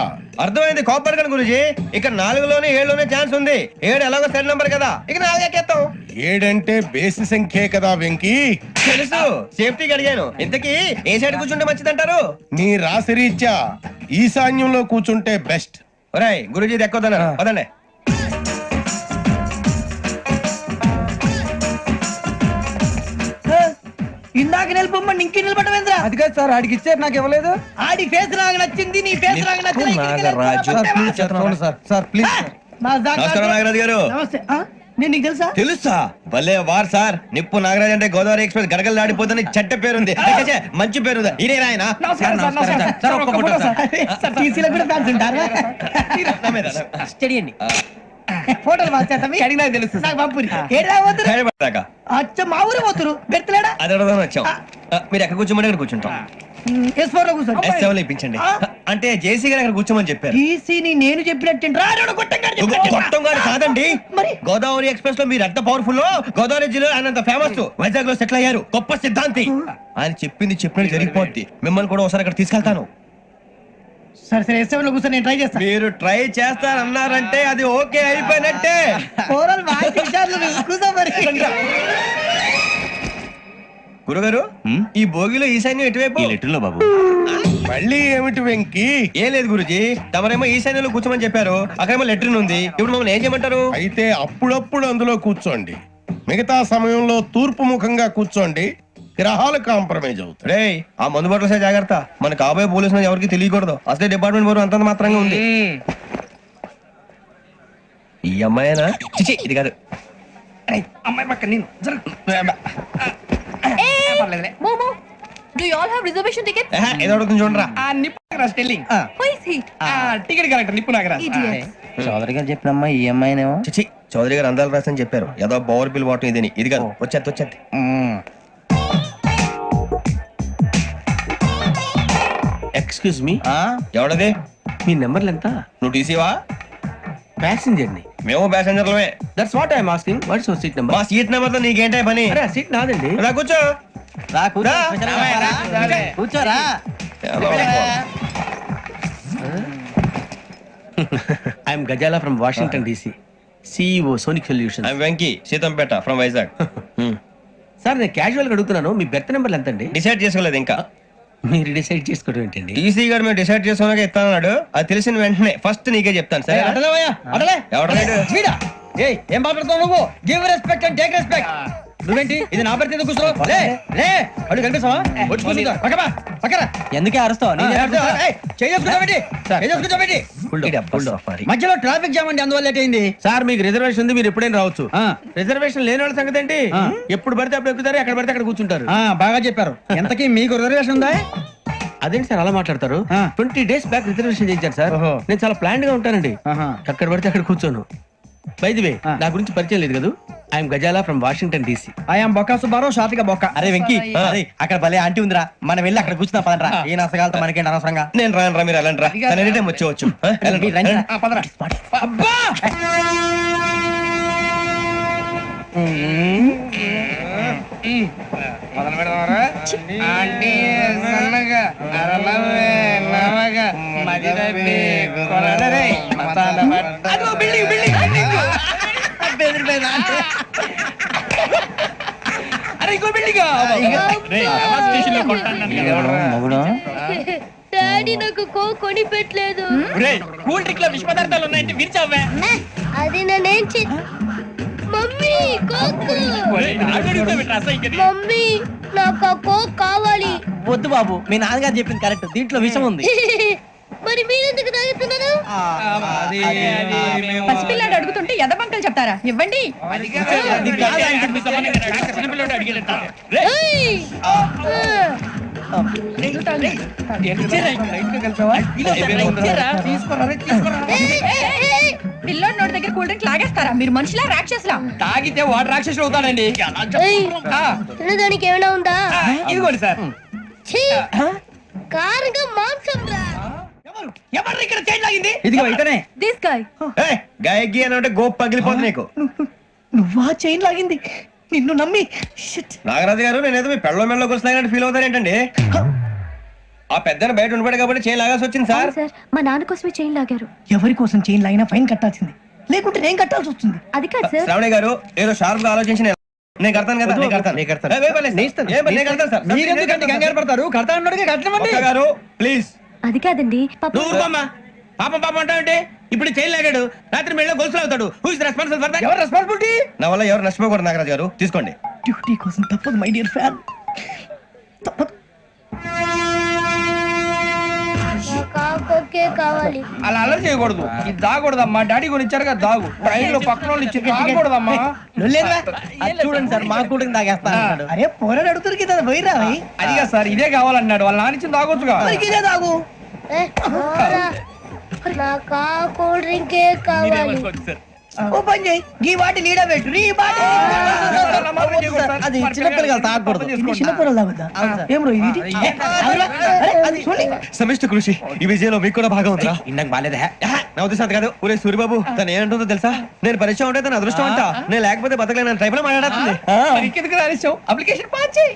అర్థమైంది, కోపడకండి గురూజీ. ఇక్కడ 4లోనే 7లోనే ఛాన్స్ ఉంది. 7 ఎలాగో సెడ్ నంబర్ కదా, ఇక 4 ఎక్కేస్తాం. 7 అంటే బేసి సంఖ్యే కదా వెంకీ. తెలుసు, సేఫ్టీకి అడిగాను. ఇంతకీ ఏ సైడ్ కూర్చుంటే మంచిదంటారు? నీ రాశి రీత్యా ఈశాన్యంలో కూర్చుంటే బెస్ట్. ఒరేయ్ గురూజీ దెక్కొద్దన్నారు, పదండి. ఇందాక నిలబొమ్మని ఇంకే నిలబడమేంద్రా? అది కాదు సార్, ఆడికి ఇచ్చారు, నాకు ఇవ్వలేదు. ఆడి ఫేస్ నాకు నచ్చింది, నీ ఫేస్ నాకు నచ్చింది. Sir please. నమస్కారం నాగరాజు గారు. నమస్తే. నేను నీకు తెలుసా? తెలుసా? భలే వార్ సార్. నిప్పు నాగరాజ్ అంటే గోదావరి ఎక్స్ప్రెస్ గడగలు దాడిపోతుంది చెట్ట పేరుంది. ఛే, మంచి పేరుంది. ఇదే ఆయన. నమస్కారం సార్, నమస్కారం సార్. ఒక్క ఫోటో సార్. సార్ టీసీలో కూడా ఫ్యాన్స్ ఉంటారా? స్టడీ అండి. ఫోటోలు మార్చేస్తాం, అడిగినా తెలుసు. నాకు పంపురి. ఏడా పోతురు? హైదరాబాద్ అచ్చ మా ఊరు పోతురు. పెడతలేడా? అది అడగదామని వచ్చాం. మీరు ఎక్కడ కూర్చోమని అక్కడ కూర్చుంటాం. S4 లో కూర్చోండి. S7 లో ఇప్పించండి. అంటే జేసీ గారు అక్కడ కూర్చోమని చెప్పారు. టీసీని నేను చెప్పినట్టు గొట్టం గారు కాదండి, మరి గోదావరి ఎక్స్ప్రెస్ లో మీరు ఎంత పవర్ఫుల్. గోదావరి జిల్లా ఆయన ఫేమస్. వైజాగ్ లో సెటిల్ అయ్యారు, గొప్ప సిద్ధాంతి. ఆయన చెప్పింది చెప్పినట్టు జరిగిపోద్ది. మిమ్మల్ని కూడా ఒకసారి అక్కడ తీసుకెళ్తాను. సరే సరే, S7 లో కూర్చొని నేను ట్రై చేస్తాను. మీరు ట్రై చేస్తారన్నారంటే అది ఓకే అయిపోయినట్టే. గురుగారు, ఈ భోగిలో ఈశాన్యం ఎటువైపు? లెటర్లో బాబు. మళ్ళీ ఏమిటి వెంకీ? ఏం లేదు గురుజీ, తమరేమో ఈశాన్యంలో కూర్చోమని చెప్పారు. అక్కడేమో లెట్రిన్ ఉంది. ఇప్పుడు మమ్మల్ని ఏం చేయమంటారు? అయితే అప్పుడప్పుడు అందులో కూర్చోండి, మిగతా సమయంలో తూర్పు ముఖంగా కూర్చోండి. గ్రహాలు కాంప్రమైజ్ అవుతాయి. రే, ఆ మందు బట్టలసే జాగ్రత్త. మన కాబోయే పోలీసులు ఎవరికి తెలియకూడదు. అసలే డిపార్ట్మెంట్ బోరు అంతంత మాత్రంగా ఉంది. ఈ అమ్మాయినా చిచి ఇది కాదు. అమ్మాయి పక్క నేను పర్లేదులే. మోమో do you all have reservation tickets? ఆహా, ఏదో అడుగుతుంది చూడరా. ఆ నిప్పు Nagaraj telling who is he? Ticket collector నిప్పు నాగరాజ్. Idiot. చౌదరి గారు చెప్పినమ్మా ఈ అమ్మాయినేమో. చిచి చౌదరి గారు అందాలు రాసని చెప్పారు. ఏదో బోర్ బిల్ వాటం ఇదని. ఇది కాదు. వచ్చేది. Excuse me, ఎవడది? మీ నెంబర్లు ఎంత? నువ్వు టీసీవా? ప్యాసింజర్ ని. మేము ప్యాసెంజర్లమే. That's what I'm asking. What's your seat number? మా సీట్ నెంబర్ తో నీకేంటే పని? అరే ఆ సీట్ నాదండి. రా కూర్చో. రా కూర్చో. రా. కూర్చోరా. I'm Gazala from Washington DC, CEO Sonic Solution. I Venky Seethampeta from Vizag. Sir నేను క్యాజువల్ గా అడుగుతున్నాను, మీ బెర్త్ నెంబర్ ఎంత అండి? డిసైడ్ చేసుకోలేదు ఇంకా. మీరు డిసైడ్ చేసుకోవడం ఏంటండి? టీసీ గారు మేము డిసైడ్ చేసుకున్నాక ఇస్తానన్నాడు. అది తెలిసిన వెంటనే ఫస్ట్ నీకే చెప్తాను. సరే ఎవడ ఏం మాట్లాడుతావు నువ్వు? Give respect and take respect. నువ్వేంటి ఇది నా పరిస్థితి కూర్చున్నావు? అడుగు కనిపిస్తావా? వచ్చి కూర్చుంటా. పక్కరా. ఎందుకే అరుస్తావు? మధ్యలో ట్రాఫిక్ జామ్ అండి, అందువల్ల లేట్ అయింది. సార్ మీకు రిజర్వేషన్ ఉంది, మీరు ఎప్పుడైనా రావచ్చు. రిజర్వేషన్ లేని వాళ్ళ సంగతి ఏంటి? ఎప్పుడు పడితే అప్పుడు ఎక్కుతారు, ఎక్కడ పడితే అక్కడ కూర్చుంటారు. బాగా చెప్పారు. ఎంతకీ మీకు రిజర్వేషన్ ఉందా? అదేంటి సార్ అలా మాట్లాడతారు? 20 days బ్యాక్ రిజర్వేషన్ చేయించారు సార్. నేను చాలా ప్లాన్డ్ గా ఉంటానండి. ఎక్కడ పడితే అక్కడ కూర్చోను. బై ది వే, నా గురించి పరిచయం లేదు కదా. I'm Gazala from Washington DC. I'm Bokka Subbarao, షాతిక బొక్క. అరే వెంకీ, అరే అక్కడ భలే ఆంటీ ఉందిరా, మనం వెళ్ళి అక్కడ కూర్చున్నా పదరా. ఏ నసగాలతో మనకేంటి అనవసరంగా. నేను రాను రా, మీరు వెళ్ళండి రా. తను ఎనీ టైం వచ్చేవచ్చు. మీరు రండి. పదరా. అబ్బా మొదలు పెడదామరా? ఆంటీ సన్నగా అరలవే నవగా మదిరపి కొరడరే మసాలా అదో బిల్డింగ్ అరే ఇంకో బిల్డింగ్. డాడీ నాకు కొని పెట్టలేదు. కూల్ డ్రింక్ లో విష పదార్థాలు ఉన్నాయంటే విరిచావే. అది నేనేం మమ్మీ కోక్. మమ్మీ నాకు ఆ కోక్ కావాలి. వద్దు బాబు, మీ నాన్నగారు చెప్పింది కరెక్ట్, దీంట్లో విషయం ఉంది. మరి మీరెందుకు తాగుతున్నారు? పసిపిల్లాడు అడుగుతుంటే ఎదబంకలు చెప్తారా? ఇవ్వండి. పిల్లోడి నోటి దగ్గర కూల్ డ్రింక్ లాగేస్తారా? మీరు మనుషులా రాక్షసులా? తాగితే వాడు రాక్షసుడు అవుతాడండి. తినడానికి ఏమైనా ఉందా? ఇదిగోండి సార్. కారంగా మాంసం రా. ఎవరు ఇక్కడ చైన్ లాగింది? ఇదిగో ఇతనే. This guy. గాయకి అని అంటే గోప్ పగిలిపోతుంది నీకు. నువ్వా చైన్ లాగింది? నిన్ను నమ్మి. నాగరాజు గారు, నేనేదో మీ పెళ్ళ మెళ్ళ గురిసినట్టు ఫీల్ అవుతారు ఏంటండి? ఆ పెద్దని బయట ఉండిపోయాడు కాబట్టి చేయి లాగాల్సి వచ్చింది సార్. మా నాన్న కోసమే చైన్ లాగారు. ఎవరి కోసం చైన్ లాగినా ఫైన్ కట్టాల్సింది, లేకుంటే నేను కట్టాల్సి వస్తుంది. అది కాదు సార్. శ్రావణి గారు ఏదో షార్ప్ గా ఆలోచించి నేను కడతాను కదా. నేను కడతాను. నేను కడతాను సార్. మీరెందుకంటే కంగారు పడతారు? కడతా అన్నాడుగా, కట్టమండి. ఒక్క గారు ప్లీజ్. అది కాదండి నువ్వు ఊరుకోమ్మా. పాపం పాపం అంటావంటే? ఇప్పుడు చైన్ లాగాడు, రాత్రి మెళ్ళ గొలుసులు అవుతాడు. Who is responsible for that? ఎవరు రెస్పాన్సిబిలిటీ? నా వల్ల ఎవరు నష్టపోకూడదు నాగరాజు గారు, తీసుకోండి. డ్యూటీ కోసం తప్పదు మై డియర్ ఫ్యాన్, తప్పదు. కావాలి. అలా అల్లరి చేయకూడదు. ఇది దాగకూడదమ్మా. డాడీ కూడా ఇచ్చారు కదా దాగు. ట్రైన్ లో పక్కన వాళ్ళు ఇచ్చి దాగకూడదమ్మా. చూడండి సార్, మా కూడా తాగేస్తా. అరే పోరాడు అడుగుతారు కదా, పోయిరా. అదిగా సార్, ఇదే కావాలన్నాడు. వాళ్ళ నానిచ్చింది తాగొచ్చుగా. ఇదే తాగు. నాకు కూల్ డ్రింకే కావాలి. ఓ పని చేయి, ఈ వాటి లీడ పెట్టు. ఈ వాటి అది చిన్నపిల్లలు తాగకూడదు. చిన్నపిల్లలు తాగుతా. ఏం రో ఇది? అది చూడండి. సమిష్టి కృషి ఈ విజయంలో మీకు కూడా భాగం ఉందా? ఇందాక బాలేదా? నా ఉద్దేశం అంత కాదు. ఊరే సూరిబాబు, తను ఏమంటుందో తెలుసా? నేను పరిచయం ఉంటే తన అదృష్టం అంట. నేను లేకపోతే బతకలేను ట్రైబ్ లో మాట్లాడుతుంది. అప్లికేషన్ పాస్ చేయి.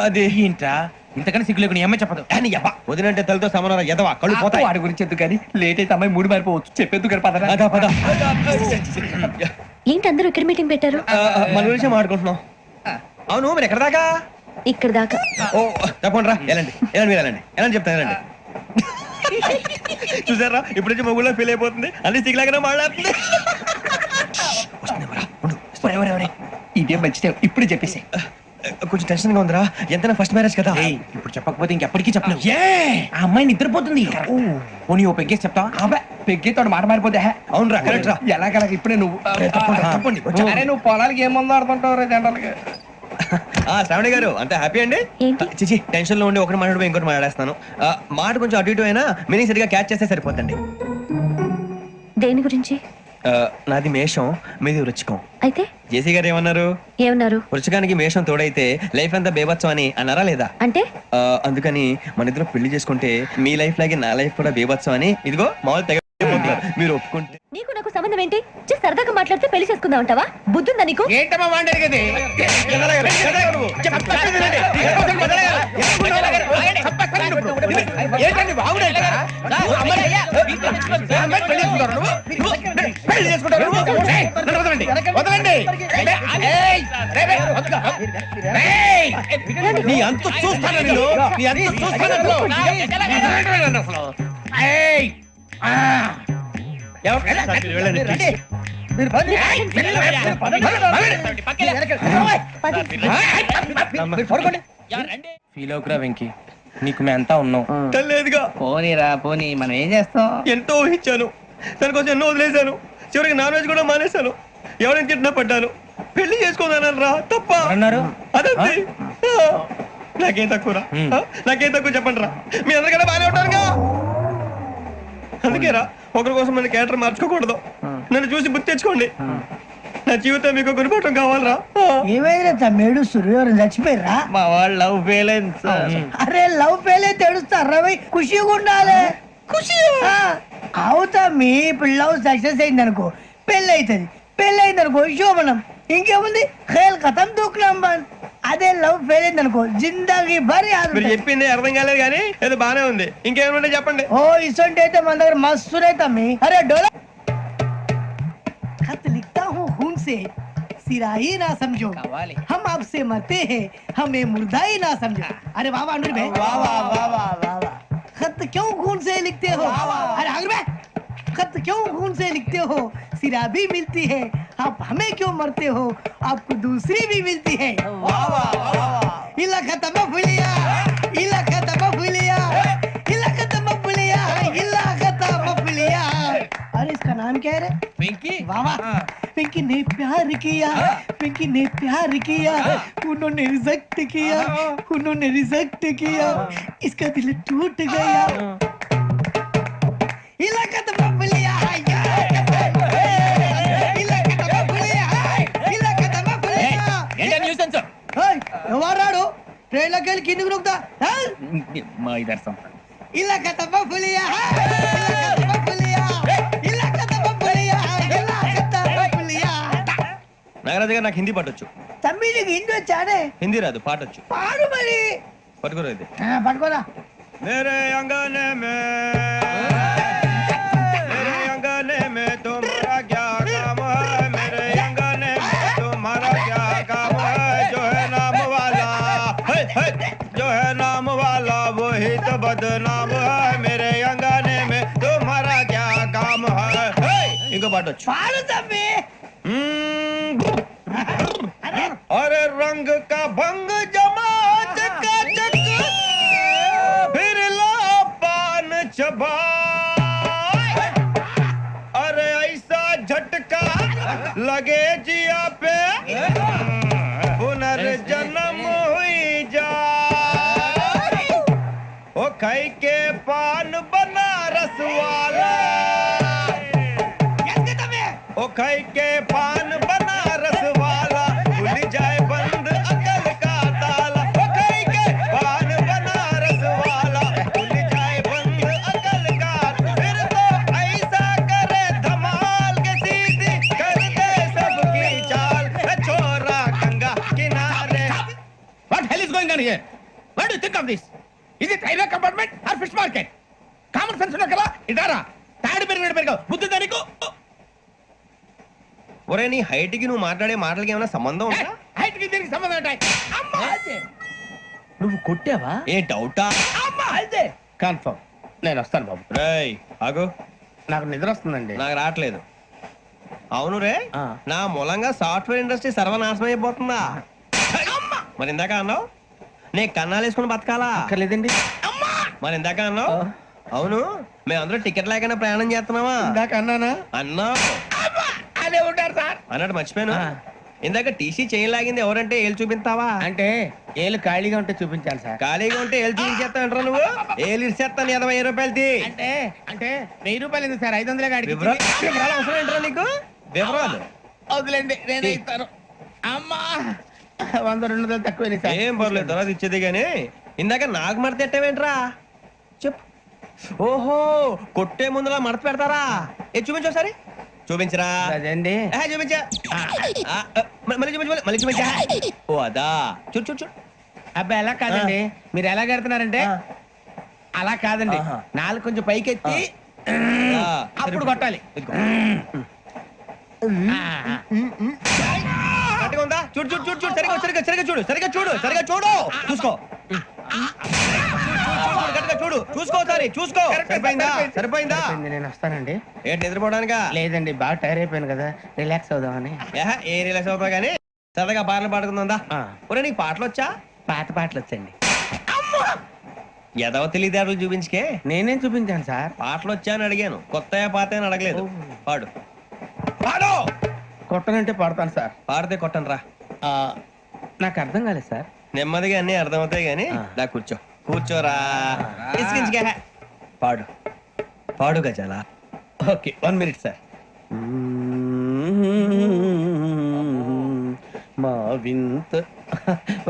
అది ఏంట్రా ఇంతకన్నా సిగ్గు లేకుండా ఏమై చెప్పదు. వదినంటే తలతో సమానం ఎదవా, కళ్ళు పోతాయి. వాడి గురించి ఎందుకు కానీ లేట్ అయితే అమ్మాయి మూడు మారిపోవచ్చు. చెప్పేందుకు కానీ పదరా. అదా పద. ఏంటి అందరూ ఇక్కడ మీటింగ్ పెట్టారు? మన గురించి మాట్లాడుకుంటున్నాం. అవును, మీరు ఎక్కడ దాకా? ఇక్కడ దాకా. ఓ తప్పకుండా రా, వెళ్ళండి వెళ్ళండి, మీరు వెళ్ళండి వెళ్ళండి, చెప్తాను వెళ్ళండి. చూసారా, ఇప్పుడు నుంచి మొగుల్లో ఫీల్ అయిపోతుంది. అన్ని సిగ్లాగానే మాట్లాడుతుంది. ఇదే మంచి ఇప్పుడు చెప్పేసి. కొంచెం టెన్షన్ గా ఉందిరా. ఎంతైనా ఫస్ట్ మ్యారేజ్ కదా. ఇప్పుడు చెప్పకపోతే ఇంకెప్పటికీ చెప్పలేవు. ఆ అమ్మాయి నిద్రపోతుంది. పోనీ ఓ పెగ్గేసి చెప్తా. పెగ్గితో మాట మారిపోతే అవునురా కరెక్ట్ రా ఎలాగలా ఇప్పుడే నువ్వు అరే నువ్వు పొలాలకి ఏం మందు ఆడుతుంటావు రే జనరల్గా. శ్రావణి గారు అంత హ్యాపీ అండి? చిచి టెన్షన్ లో ఉండి ఒకటి మాట్లాడిపోయి ఇంకోటి మాట్లాడేస్తాను. మాట కొంచెం అటు ఇటు అయినా మీనింగ్ సరిగా క్యాచ్ చేస్తే సరిపోతండి. దేని గురించి? నాది మేషం, మీది వృచ్చికం. అయితే జేసీ గారు ఏమన్నారు? ఏమన్నారు? వృచ్చికానికి మేషం తోడైతే లైఫ్ అంతా బేబత్సం అని అన్నారా లేదా? అంటే అందుకని మన ఇద్దరు పెళ్లి చేసుకుంటే మీ లైఫ్ లాగే నా లైఫ్ కూడా బేబత్సం అని ఇదిగో మామూలు తెగ మీరు ఒప్పుకుంటే. నీకు నాకు సంబంధం ఏంటి? సరదాగా మాట్లాడితే పెళ్లి చేసుకుందాం అంటావా? బుద్ధుందా నీకు? ఏంటమ్మా వాడేది కదా ఏంటండి బాగుండే వదలండి. నీ అంత చూస్తాను నేను, నీ అంత చూస్తాను. ఫీల్ అవుకురా వెంకీ, నీకు మేమంతా ఉన్నాం. లేదుగా పోనీరా పోనీ, మనం ఏం చేస్తాం? ఎంతో ఊహించాను, దానికోసం ఎన్నో వదిలేశాను, చివరికి నాన్ వెజ్ కూడా మానేశాను. ఎవరైనా తిట్టినా పడ్డాను. పెళ్లి చేసుకోదానని రా తప్ప అన్నారు అదంతే. నాకేం తక్కువ నాకేం తక్కువ చెప్పండి రా, మీ అందరికన్నా బాగానే ఉంటారుగా. అందుకే రా, ఒకరి కోసం మన క్యారెక్టర్ మార్చుకోకూడదు. నన్ను చూసి గుర్తు తెచ్చుకోండి. నా జీవితం మీకు గురిపటం కావాలరా. ఏమైనా తమ్మేడు సూర్యవరం చచ్చిపోయిరా? మా వాళ్ళు లవ్ ఫెయిల్ అయింది సార్. అరే లవ్ ఫెయిల్ అయితే ఏడుస్తారా? ఖుషిగా ఉండాలి. ఖుషి అవుతా మీ ఇప్పుడు లవ్ సక్సెస్ అయింది అనుకో పెళ్ళి అవుతుంది. పెళ్ళి అయింది అనుకో శోభనం. ఇంకేముంది ఖేల్ కథం దూకునాం బంద్. అదే లవ్ ఫెయిల్ అయింది అనుకో జిందాగీ భారీ. మీరు చెప్పింది అర్థం కాలేదు కానీ ఏదో బానే ఉంది. ఇంకేమైనా చెప్పండి. ఓ ఇసొంటి అయితే మన దగ్గర మస్తునే తమ్మి. అరే డోలా खत लिखता हूँ खून से सिरा ही ना समझो, हम आपसे मरते हैं हमें मुर्दा ही ना समझो. अरे वाह वाह अनुर भाई, वाह वाह वाह वाह वाह. खत क्यों खून से लिखते हो? अरे अनुर भाई, खत क्यों खून से लिखते हो? सिरा भी मिलती है, आप हमें क्यों मरते हो? आपको दूसरी भी मिलती है. वाह वाह वाह. इला खत्म फुलिया, इला खत्म फुलिया, इला खत्म फुलिया, इला खत्म फुलिया. अरे इसका नाम क्या है रे? వెంకీ. वाह वाह. पिंकी ने प्यार किया, पिंकी ने प्यार किया, उन्होंने रिजेक्ट किया, उन्होंने रिजेक्ट किया, इसका दिल टूट गया. इलाका तो बबलिया है, इलाका तो बबलिया है, इलाका तो बबलिया. ఏంటో న్యూసెన్స్? ओए ఎవరాడు ట్రైన్ లోకి వెళ్ళి కిందకి నొక్కుతా? మా ఇదర్శం इलाका तो बबलिया है, इलाका तो बबलिया, इलाका तो बबलिया, इलाका तो बबलिया. నాగరాజు గారు నాకు హిందీ పాటొచ్చు. తమ్మి నీకు హిందీ వచ్చానే? హిందీ రాదు, పాటొచ్చు. పాడు మరి. పట్టుకోరు అయితే. పట్టుకోరా. मेरे अंगने में मेरे अंगने में तुम्हारा क्या काम है? मेरे अंगने में तुम्हारा क्या काम है? जो है नाम वाला जो है नाम वाला वही तो बदनाम है. मेरे अंगने में तुम्हारा क्या काम है? इनको बाटो పాడు తమ్మి. अरे रंग का भंग जमा चकाचक फिर ला पान चबा. अरे ऐसा झटका लगे जिया पे पुनर्जन्म हुई जा. ओ खाई के पान बनारस वाला, ओ खाई के पान बनारस वाला खुल जाए बंद अकल का ताला. ओ खाई के पान बनारस वाला खुल जाए बंद अकल का. फिर तो ऐसा करे धमाल के सीधी कर दे सबकी चाल. छोरा गंगा किनारे. What hell is going on here? What do you think of this? Is it railway compartment or fish market? Common sense ఉన్నా కదా ఇటారా. తాడు పెరిగావు బుద్ధి దానికి. ఒరే నీ హైట్ కి నువ్వు మాట్లాడే మాటలకి ఏమైనా సంబంధం ఉందా? హైట్ కి దీనికి సంబంధం ఉంటాయి. అమ్మా నువ్వు కొట్టావా? ఏ డౌటా? అమ్మా అయితే కన్ఫర్మ్. నేను వస్తాను బాబు. రేయ్ ఆగు, నాకు నిద్ర వస్తుందండి. నాకు రావట్లేదు. అవును రే, నా మూలంగా సాఫ్ట్వేర్ ఇండస్ట్రీ సర్వనాశనం అయిపోతుందా? మరి ఇందాక అన్నావు నే కన్నాలు వేసుకుని బతకాలా? లేదండి. మరి ఇందాక అన్నావు అవును మేమందరం టికెట్ లేకుండా ప్రయాణం చేస్తున్నావా? ఇందాక అన్నానా? అన్నా అదే ఉంటారు సార్. అన్నట్టు మర్చిపోయాను. ఇందాక టీసీ చేయి లాగింది ఎవరంటే ఏళ్ళు చూపిస్తావా? అంటే ఏళ్ళు ఖాళీగా ఉంటే చూపించాలి సార్. ఖాళీగా ఉంటే ఏళ్ళు చూపించేస్తానంటారా నువ్వు? ఏళ్ళు ఇచ్చేస్తాను 20 రూపాయలది. అంటే అంటే 1000 రూపాయలు ఎందుకు సార్? 500 గాడికి వివరాలు అవసరం ఏంటరా నీకు? వివరాలు వదిలేండి, నేనే ఇస్తాను. అమ్మా 100 200 తక్కువ సార్. ఏం పర్లేదు, తర్వాత ఇచ్చేది గానీ ఇందాక నాకు మడత ఎట్టవేంట్రా? చెప్పు. ఓహో, కొట్టే ముందులా మడత పెడతారా? ఏ చూపించు ఒకసారి. చూపించరా? అదండి. చూపించా. మళ్ళీ చూపించు, మళ్ళీ చూపించా. ఓ అదా, చూడు చూడు చూడు. అబ్బాయి ఎలా కాదండి, మీరు ఎలా కడుతున్నారంటే అలా కాదండి, నాలుగు కొంచెం పైకెత్తి అప్పుడు కొట్టాలి. ఇదిగో. గట్టిగా ఉందా? చూడు చూడు చూడు చూడు, సరిగా సరిగా సరిగా చూడు, సరిగా చూడు, సరిగా చూడు, చూసుకో. గట్టిగా చూడు, చూసుకో సరే, చూసుకో. సరిపోయిందా? సరిపోయిందా? నేను వస్తానండి. ఏంటి నిద్రపోవడానికా? లేదండి, బాగా టైర్ అయిపోయాను కదా, రిలాక్స్ అవుదామని. ఏ రిలాక్స్ అవుతావు కానీ సరదాగా పాటలు పాడుకుందా? ఒరే నీకు పాటలు వచ్చా? పాత పాటలు వచ్చండి. ఎదవ తెలివితేటలు చూపించుకే. నేనేం చూపించాను సార్? పాటలు వచ్చా అని అడిగాను, కొత్త పాత అని అడగలేదు. పాడు పాడు. కొట్టనంటే పడతాను సార్. పాడితే కొట్టను రా. నాకు అర్థం కాలేదు సార్. నెమ్మదిగా అన్ని అర్థమవుతాయి గానీ దా కూర్చో. కూర్చోరా. ఇసుకించుకే. పాడు పాడు గజాల. Okay, 1 minute sir. మా వింత.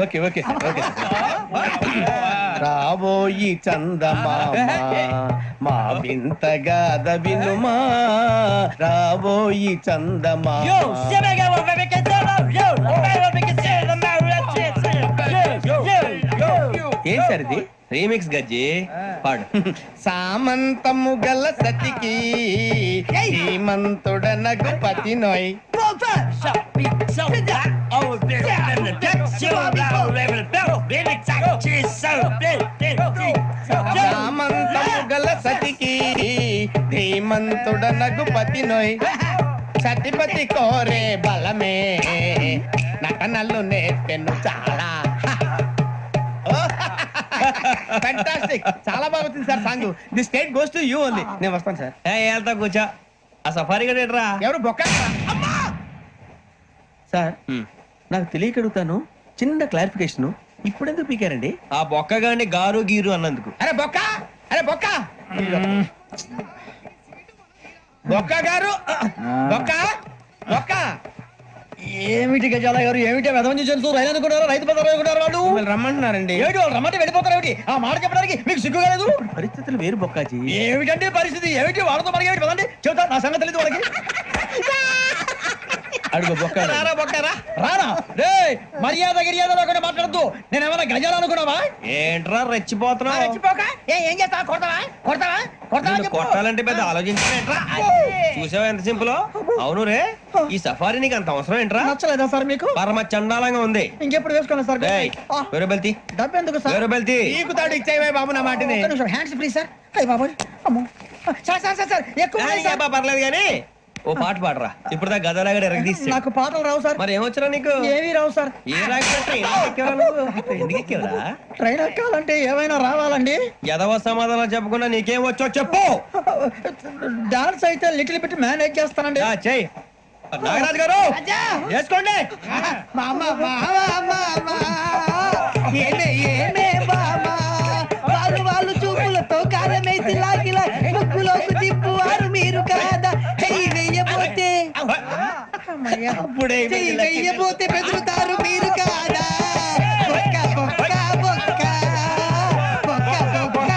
Okay okay sir, okay sir. రాబోయి చందమామ మా వింతగాథ వినుమా, రాబోయి చందమామ. ఏం సార్ ఇది? రీమిక్స్ గజ్జి. పాడు. సామంతము గల సతికి శ్రీమంతుడనగు పతి నోయ్. సామంతము గల సతికి ధీమంతుడనగు పతి నోయ్. సతిపతి కోరే బలమే నటనలు నేర్పెను చాలా. ఫ్యాంటాస్టిక్, చాలా బాగా వచ్చింది sir song. The state goes to you only. నేను వస్తాను సార్. వెళ్తా కూర్చో. ఆ సఫారీ గడేట్రా. ఎవరు బొక్క సార్? నాకు తెలియక అడుగుతాను, చిన్న క్లారిఫికేషన్. ఇప్పుడు ఎందుకు పీకారండి? ఆ బొక్క గాని గారు గీరు అన్నందుకు. అరే బొక్క, అరే బొక్క, బొక్క గారు, బొక్క బొక్క. ఏమిటి గజాల గారు, ఏమిటి వెదవని చూసారు? రైలు అనుకున్నారా? రైతు బజార్ అనుకున్నారు వాళ్ళు? మిమ్మల్ని రమ్మంటున్నారండి. ఏమిటి వాళ్ళు రమ్మంటే వెళ్ళిపోతారు? ఏమిటి ఆ మాట చెప్పడానికి మీకు సిగ్గు కాలేదు? పరిస్థితులు వేరు బొక్కాజీ. ఏమిటంటే పరిస్థితి? ఏమిటి వాళ్ళతో మనకి ఏమిటి పదండి, చెబుతా నా సంగతి తెలియదు వాళ్ళకి. అడుగు బొక్క. రారా బొక్కరా, రారా. రే మర్యాద గిర్యాద లేకుండా మాట్లాడద్దు. నేను ఏమైనా గజాలు అనుకున్నావా? ఏంట్రా రెచ్చిపోతున్నావు? రెచ్చిపోక ఏం చేస్తావా? కొడతావా కొడతావా కొడతావా? కొట్టాలంటే పెద్ద ఆలోచించా. చూసావా ఎంత సింపుల్? అవును రే, ఈ సఫారీ నీకు అంత అవసరం ఏంట్రా? నచ్చలేదా సార్ మీకు? పరమ చండాలంగా ఉంది. ఇంకెప్పుడు వేసుకోండి సార్. వేరే బెల్తి, డబ్బు ఎందుకు సార్? వేరే బెల్తి. నీకు తాడు ఇచ్చేవే బాబు నా మాటని. Hands free sir. అయ్యి బాబు, అమ్మో సార్ సార్ సార్ సార్ ఎక్కువ. పర్లేదు కానీ ఓ పాట పాడరా. ఇప్పుడు దా గదలాగడ ఎరగదీసి. నాకు పాటలు రావు సార్. మరి ఏమొచ్చరా నీకు? ఏమీ రావు సార్. ఏ రాకపోతే ఎందుకు ఎక్కేవరా? ట్రైన్ ఎక్కాలంటే ఏమైనా రావాలండి. ఎదవ సమాధానం చెప్పకుండా నీకేం వచ్చో చెప్పు. డాన్స్ అయితే లిటిల్ బిట్ మేనేజ్ చేస్తానండి. చెయ్యి. నాగరాజు గారు చేసుకోండి. వాళ్ళు చూపులతో కాలమేసి లాగిలా ముగ్గులోకి తిప్పువారు మీరు కాదా? చెయ్యి వెయ్యబోతే చెయ్యి వెయ్యబోతే బెదురుతారు మీరు కాదా? బొక్క బొక్క బొక్క బొక్క బొక్క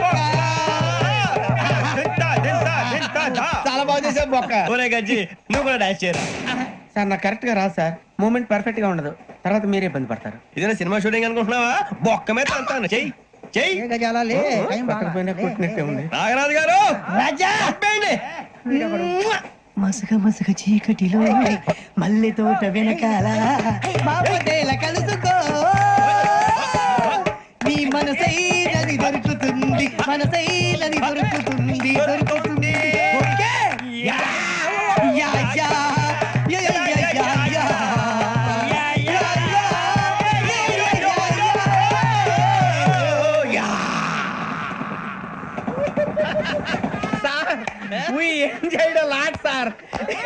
బొక్క. చాలా బాగా చేసావు బొక్క. ఒరే గజ్జి, నువ్వు కూడా డాన్స్ చేయరా. సార్ నాకు కరెక్ట్ గా రాదు సార్. మూమెంట్ పర్ఫెక్ట్ గా ఉండదు, తర్వాత మీరే ఇబ్బంది పడతారు. ఇదేనా సినిమా షూటింగ్ అనుకుంటున్నావా? బొక్క మీద అంటాను. చెయ్యి చెయ్యి. కొట్టినట్టే ఉంది. నాగరాజు గారు రాజా చెప్పండి. మసక మసక చీకటిలో మల్లె తోట వెనకాల బాబుదేల కలుసుకో. నీ మనసైనది దొరుకుతుంది, మనసైనది దొరుకుతుంది, దొరుకుతుంది. Okay? Yeah yeah yeah yeah yeah yeah yeah yeah. we enjoyed a lot, sir.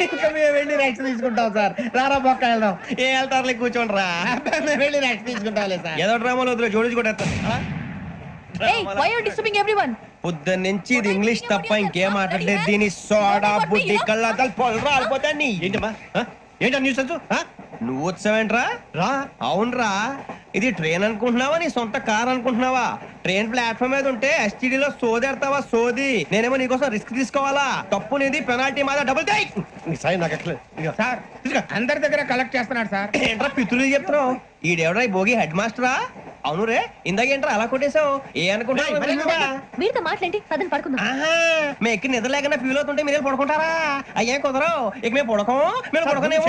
ఇంకా మేము వెళ్ళి రెస్ట్ తీసుకుంటాం సార్. రారా పక్క వెళ్దాం. ఏ వెళ్తారులే కూర్చోండి రా. మేము వెళ్ళి రెస్ట్ తీసుకుంటాంలే సార్. ఏదో డ్రామాలో వద్దులే జోడించుకుంటా. Hey, why are you disturbing everyone? పొద్దున్న నుంచి ఇది ఇంగ్లీష్ తప్ప ఇంకేం మాట్లాడలేదు. దీని సోడా బుద్ధి కళ్ళ పొలు రాలిపోతా నీ. ఏంటమ్మా ఏంటా న్యూస్ నువ్వు వచ్చావేంట్రా? రా. అవునరా, ఇది ట్రైన్ అనుకుంటున్నావా నీ సొంత కార్ అనుకుంటున్నావా? ట్రైన్ ప్లాట్ఫామ్ మీద ఉంటే ఎస్టీడీలో సోదేడతావా సోది? నేనేమో నీకోసం రిస్క్ తీసుకోవాలా? తప్పు నీది, పెనాల్టీ మాదా, డబుల్ టై. సార్ అందరి దగ్గర కలెక్ట్ చేస్తున్నాడు సార్. ఏంట్రా పితులు చెప్తున్నావు? ఈడెవడ్రా ఈ భోగి హెడ్ మాస్టరా? అవును రే, ఇందాకేంట్రా అలా కొట్టేశావు? ఏ అనుకుంటున్నావు? మీరుతో మాట్లాడి అతను పడుకుందాం. ఆహా, మేము ఎక్కి నిద్ర లేకుండా ఫీల్ అవుతుంటే మీరే పడుకుంటారా? అయ్యే కుదరవు. ఇక మేము పడకం, మేము పడకనేమో.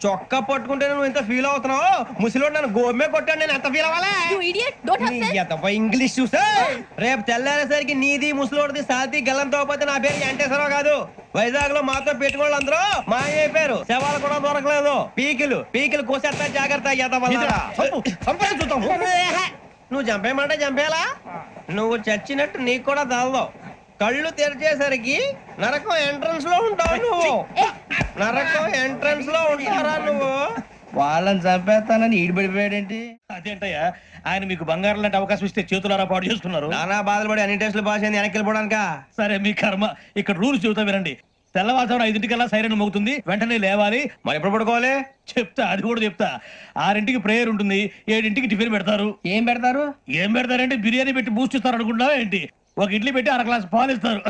చొక్కా పట్టుకుంటే నువ్వు ఎంత ఫీల్ అవుతున్నావు? ముసలివాడు నన్ను గోమే కొట్టాడు, నేను ఎంత ఫీల్ అవ్వాలా? You idiot, don't have sense. English చూసా రేపు తెల్లారేసరికి నీది ముసలోడిది సాతి గల్లంతో పోతే నా పేరు వెంకటేశ్వరరావు కాదు. వైజాగ్ లో మాతో పెట్టుకోళ్ళు అందరూ మాయైపోయారు. శవాలు కూడా దొరకలేదు. పీకిలు కోసేస్తా, జాగ్రత్త. నువ్వు చంపేయమంటే చంపేలా? నువ్వు చచ్చినట్టు నీకు కూడా తగదు. కళ్ళు తెరిచేసరికి నరకం ఎంట్రన్స్ లో ఉంటావు నువ్వు. నరకం ఎంట్రన్స్ లో ఉంటారా నువ్వు? వాళ్ళని చంపేస్తానని ఈడిపడిపోయాడేంటి? అదేంటయ్యా, ఆయన మీకు బంగారం లాంటి అవకాశం ఇస్తే చేతులారా పాటు చేసుకున్నారు. నానా బాధలు పడి అన్ని టెస్టులు పాస్ అయింది, వెనక్కి వెళ్ళిపోవడానికా? సరే మీ కర్మ. ఇక్కడ రూల్స్ చెబుతా వినండి. తెల్లవారుజామున 5:00కల్లా సైరన్ మోగుతుంది, వెంటనే లేవాలి. మరి ఎప్పుడు పడుకోవాలి? చెప్తా, అది కూడా చెప్తా. 6ంటికి ప్రేయర్ ఉంటుంది, 7ంటికి టిఫిన్ పెడతారు. ఏం పెడతారు? ఏం పెడతారంటే బిర్యానీ పెట్టి బూస్ట్ ఇస్తారు అనుకుంటున్నావా ఏంటి? ఒక ఇడ్లీ పెట్టి 1/2 గ్లాస్ పాలు ఇస్తారు.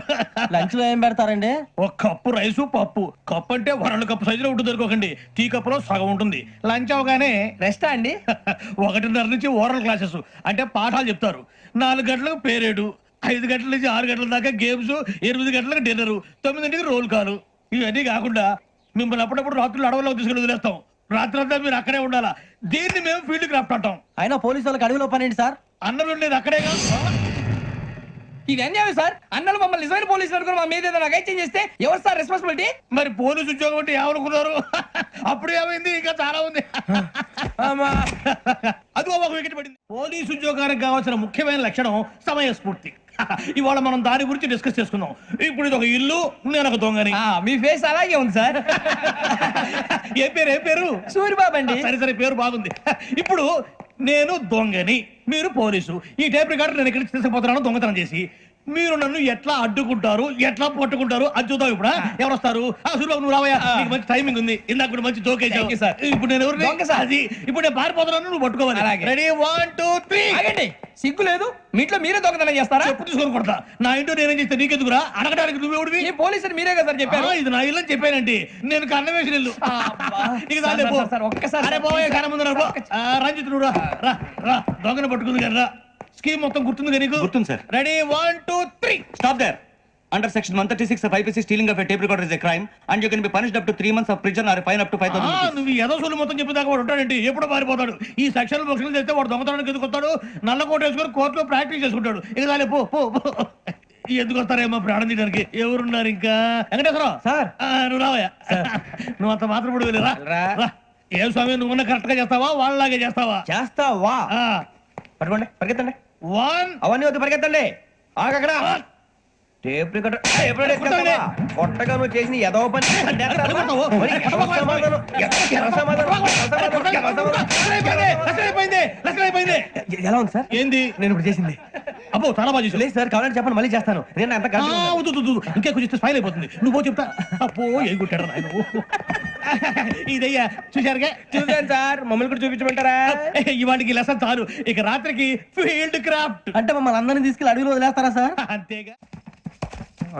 లంచ్ లో ఏం పెడతారండి? ఒక కప్పు రైసు, పప్పు. కప్పు అంటే 2 కప్పు సైజులో ఉంటుంది అనుకోకండి. టీ కప్పులో సగం ఉంటుంది. లంచ్ అవగానే రెస్టా అండి? 1:30 నుంచి ఓరల్ క్లాసెస్ అంటే పాఠాలు చెప్తారు. 4 గంటలకు పేరేడు, 5 గంటల నుంచి 6 గంటల దాకా గేమ్స్, 8 గంటలకు డిన్నర్, 9ంటికి రోల్ కాలు. ఇవన్నీ కాకుండా మిమ్మల్ని అప్పుడప్పుడు రాత్రులు అడవుల్లో తీసుకుని వదిలేస్తాం. రాత్రంతా మీరు అక్కడే ఉండాలా. దీన్ని మేము ఫీల్డ్ క్రాఫ్ట్ అంటాం. అయినా పోలీసు వాళ్ళకి అడవిలో పనేంటి సార్? అన్నం ఉండేది అక్కడే కాదు. ఇది అన్యాయం సార్. అన్నలు మమ్మల్ని నిజమైన పోలీసులు అనుకుని మా మీద ఏదైనా అగైత్యం చేస్తే ఎవరు సార్ రెస్పాన్సిబిలిటీ? మరి పోలీసు ఉద్యోగం అంటే ఏమనుకున్నారు? అప్పుడు ఏమైంది? ఇంకా చాలా ఉంది. అదిగో ఒక వికెట్ పడింది. పోలీసు ఉద్యోగానికి కావాల్సిన ముఖ్యమైన లక్షణం సమయస్ఫూర్తి. ఇవాళ మనం దాని గురించి డిస్కస్ చేసుకుందాం. ఇప్పుడు ఇది ఒక ఇల్లు, నేను ఒక దొంగని. మీ ఫేస్ అలాగే ఉంది సార్. ఏ పేరు? సూరిబాబు అండి. సరే పేరు బాగుంది. ఇప్పుడు నేను దొంగని, మీరు పోలీసు. ఈ టైప్ రికార్డు నేను ఇక్కడికి తీసుకుపోతున్నాను దొంగతనం చేసి. మీరు నన్ను ఎట్లా అడ్డుకుంటారు, ఎట్లా పట్టుకుంటారు అది చూద్దాం. ఇప్పుడు ఎవరు వస్తారు? సూరిబాబు నువ్వు రావయ్యా, నీకు మంచి టైమింగ్ ఉంది. ఇందాక కూడా మంచి జోక్ వేసావు సార్. ఇప్పుడు నేను ఎవరు? అది ఇప్పుడు నేను పారిపోతున్నాను, నువ్వు పట్టుకోవాలి. రెడీ 1 2 3. ఆగండి, సిగ్గు లేదు? మీ ఇంట్లో మీరే దొంగతనం చేస్తారా? చెప్పు తీసుకొని కొడతా. నా ఇంట్లో నేనేం చేస్తే నీకెందుకురా? అడగడానికి నువ్వెవడివి? ఈ పోలీసులు మీరే కదా సార్ చెప్పారు. ఇది నా ఇల్లు అని చెప్పానండి. నేను కన్నం వేసిన ఇల్లు. ఒక్కసారి రంజిత్ నువ్వు రా. దొంగను పట్టుకుంది కదా. స్కీమ్ మొత్తం గుర్తుంది కదా నీకు? గుర్తుంది sir. Ready 1 2 3. Stop there. Under section 136 of IPC, stealing of a tape recorder is a crime and you can be punished up to 3 months of prison or a fine up to 5,000 rupees. నువ్వు ఏదో సొల్లు మొత్తం చెప్పేదాకా వాడు ఉంటాడండి. ఎప్పుడో పారిపోతాడు. ఈ సెక్షన్ బుక్స్లు చేస్తే వాడు దొంగతనానికి ఎందుకు వస్తాడు? నల్ల కోట వేసుకొని కోర్టులో ప్రాక్టీస్ చేసుకుంటాడు. ఇక చాలే పో. ఎందుకు వస్తారేమో ప్రాణం తీయడానికి. ఎవరున్నారు ఇంకా? వెంకటేశ్వరరావు సార్, నువ్వు రావయ్యా. నువ్వు అంత మాత్రం ఇప్పుడు వెళ్ళి రా. ఏ స్వామి, నువ్వు కరెక్ట్ గా చేస్తావా వాళ్ళలాగే చేస్తావా? చేస్తావా? పట్టుకోండి, పరిగెత్తండి. 1 అవన్నీ వద్దు, పరిగెత్తండి. ఆగక్కడ టేప్ రికార్డర్ కొట్టగా నువ్వు చేసిన ఏదో పని. ఎలా ఉంది సార్? ఏంది నేను ఇప్పుడు చేసింది? అబ్బో చాలా బాగా చేసావు. లేదు సార్, కావాలంటే చెప్పండి, మళ్ళీ చేస్తాను. నేను అంత ఇంకే కొంచెం స్మైల్ అయిపోతుంది. నువ్వు చెప్తా. అబ్బో ఏం కొట్టాడు నాయన. ఇదయ్యా చూశారుగా? చూసాను సార్, మమ్మల్ని కూడా చూపించమంటారా? ఇవాటికి లెసన్ చాలు. ఇక రాత్రికి ఫీల్డ్ క్రాఫ్ట్. అంటే మమ్మల్ని అందరినీ తీసుకెళ్ళి అడుగులో వదిలేస్తారా సార్? అంతేగా.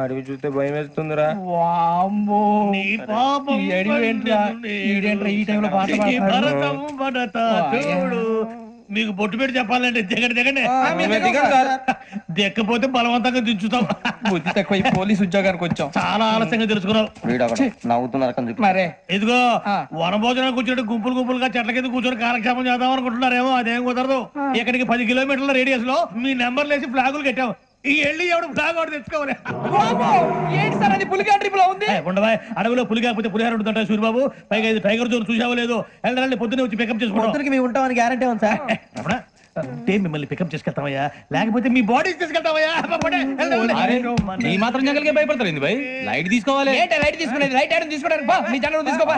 అడవి చూస్తే భయం వేస్తుందిరా. నీ పాపం ఈ టైంలో పాట భరతం భరత చూడు. మీకు బొట్టు పెట్టి చెప్పాలంటే దిగండి. దిక్కపోతే బలవంతంగా దించుతాం. బుద్ధి తక్కువ పోలీసు ఉద్యోగానికి వచ్చాం. చాలా ఆలస్యంగా తెలుసుకున్నావు. మరే ఇదిగో వనభోజనానికి కూర్చొని గుంపులుగా చెట్ల కింద కూర్చొని కాలక్షేపం చేద్దాం అనుకుంటున్నారేమో. అదేం కుదరదు. ఇక్కడికి 10 కిలోమీటర్ల రేడియస్ లో మీ నెంబర్లు వేసి ఫ్లాగులు కట్టాం. ఈ వెళ్ళి ఎవడు ఫ్లాగ్ ఒకటి తెచ్చుకోవాలి. ఏంటి సార్ అది? పులిగా ట్రిప్ లో ఉంది. ఉండవా, అడవిలో పులి కాకపోతే పులిహార ఉంటుంటాయి సూరిబాబు. పైగా ఇది టైగర్ జోన్ చూసావో లేదో. వెళ్ళాలంటే పొద్దున్నే వచ్చి పికప్ చేసుకుంటాం. మేము ఉంటామని గ్యారంటీ ఉంది సార్. అంటే మిమ్మల్ని పికప్ చేసుకెళ్తామయ్యా లేకపోతే మీ బాడీ తీసుకెళ్తామయ్యా ఈ మాత్రం జంగల్కే భయపడతారు భయ్ లైట్ తీసుకోవాలి లైట్ తీసుకునేది లైట్ ఐరన్ తీసుకోవడానికి బా మీ జనం తీసుకోబా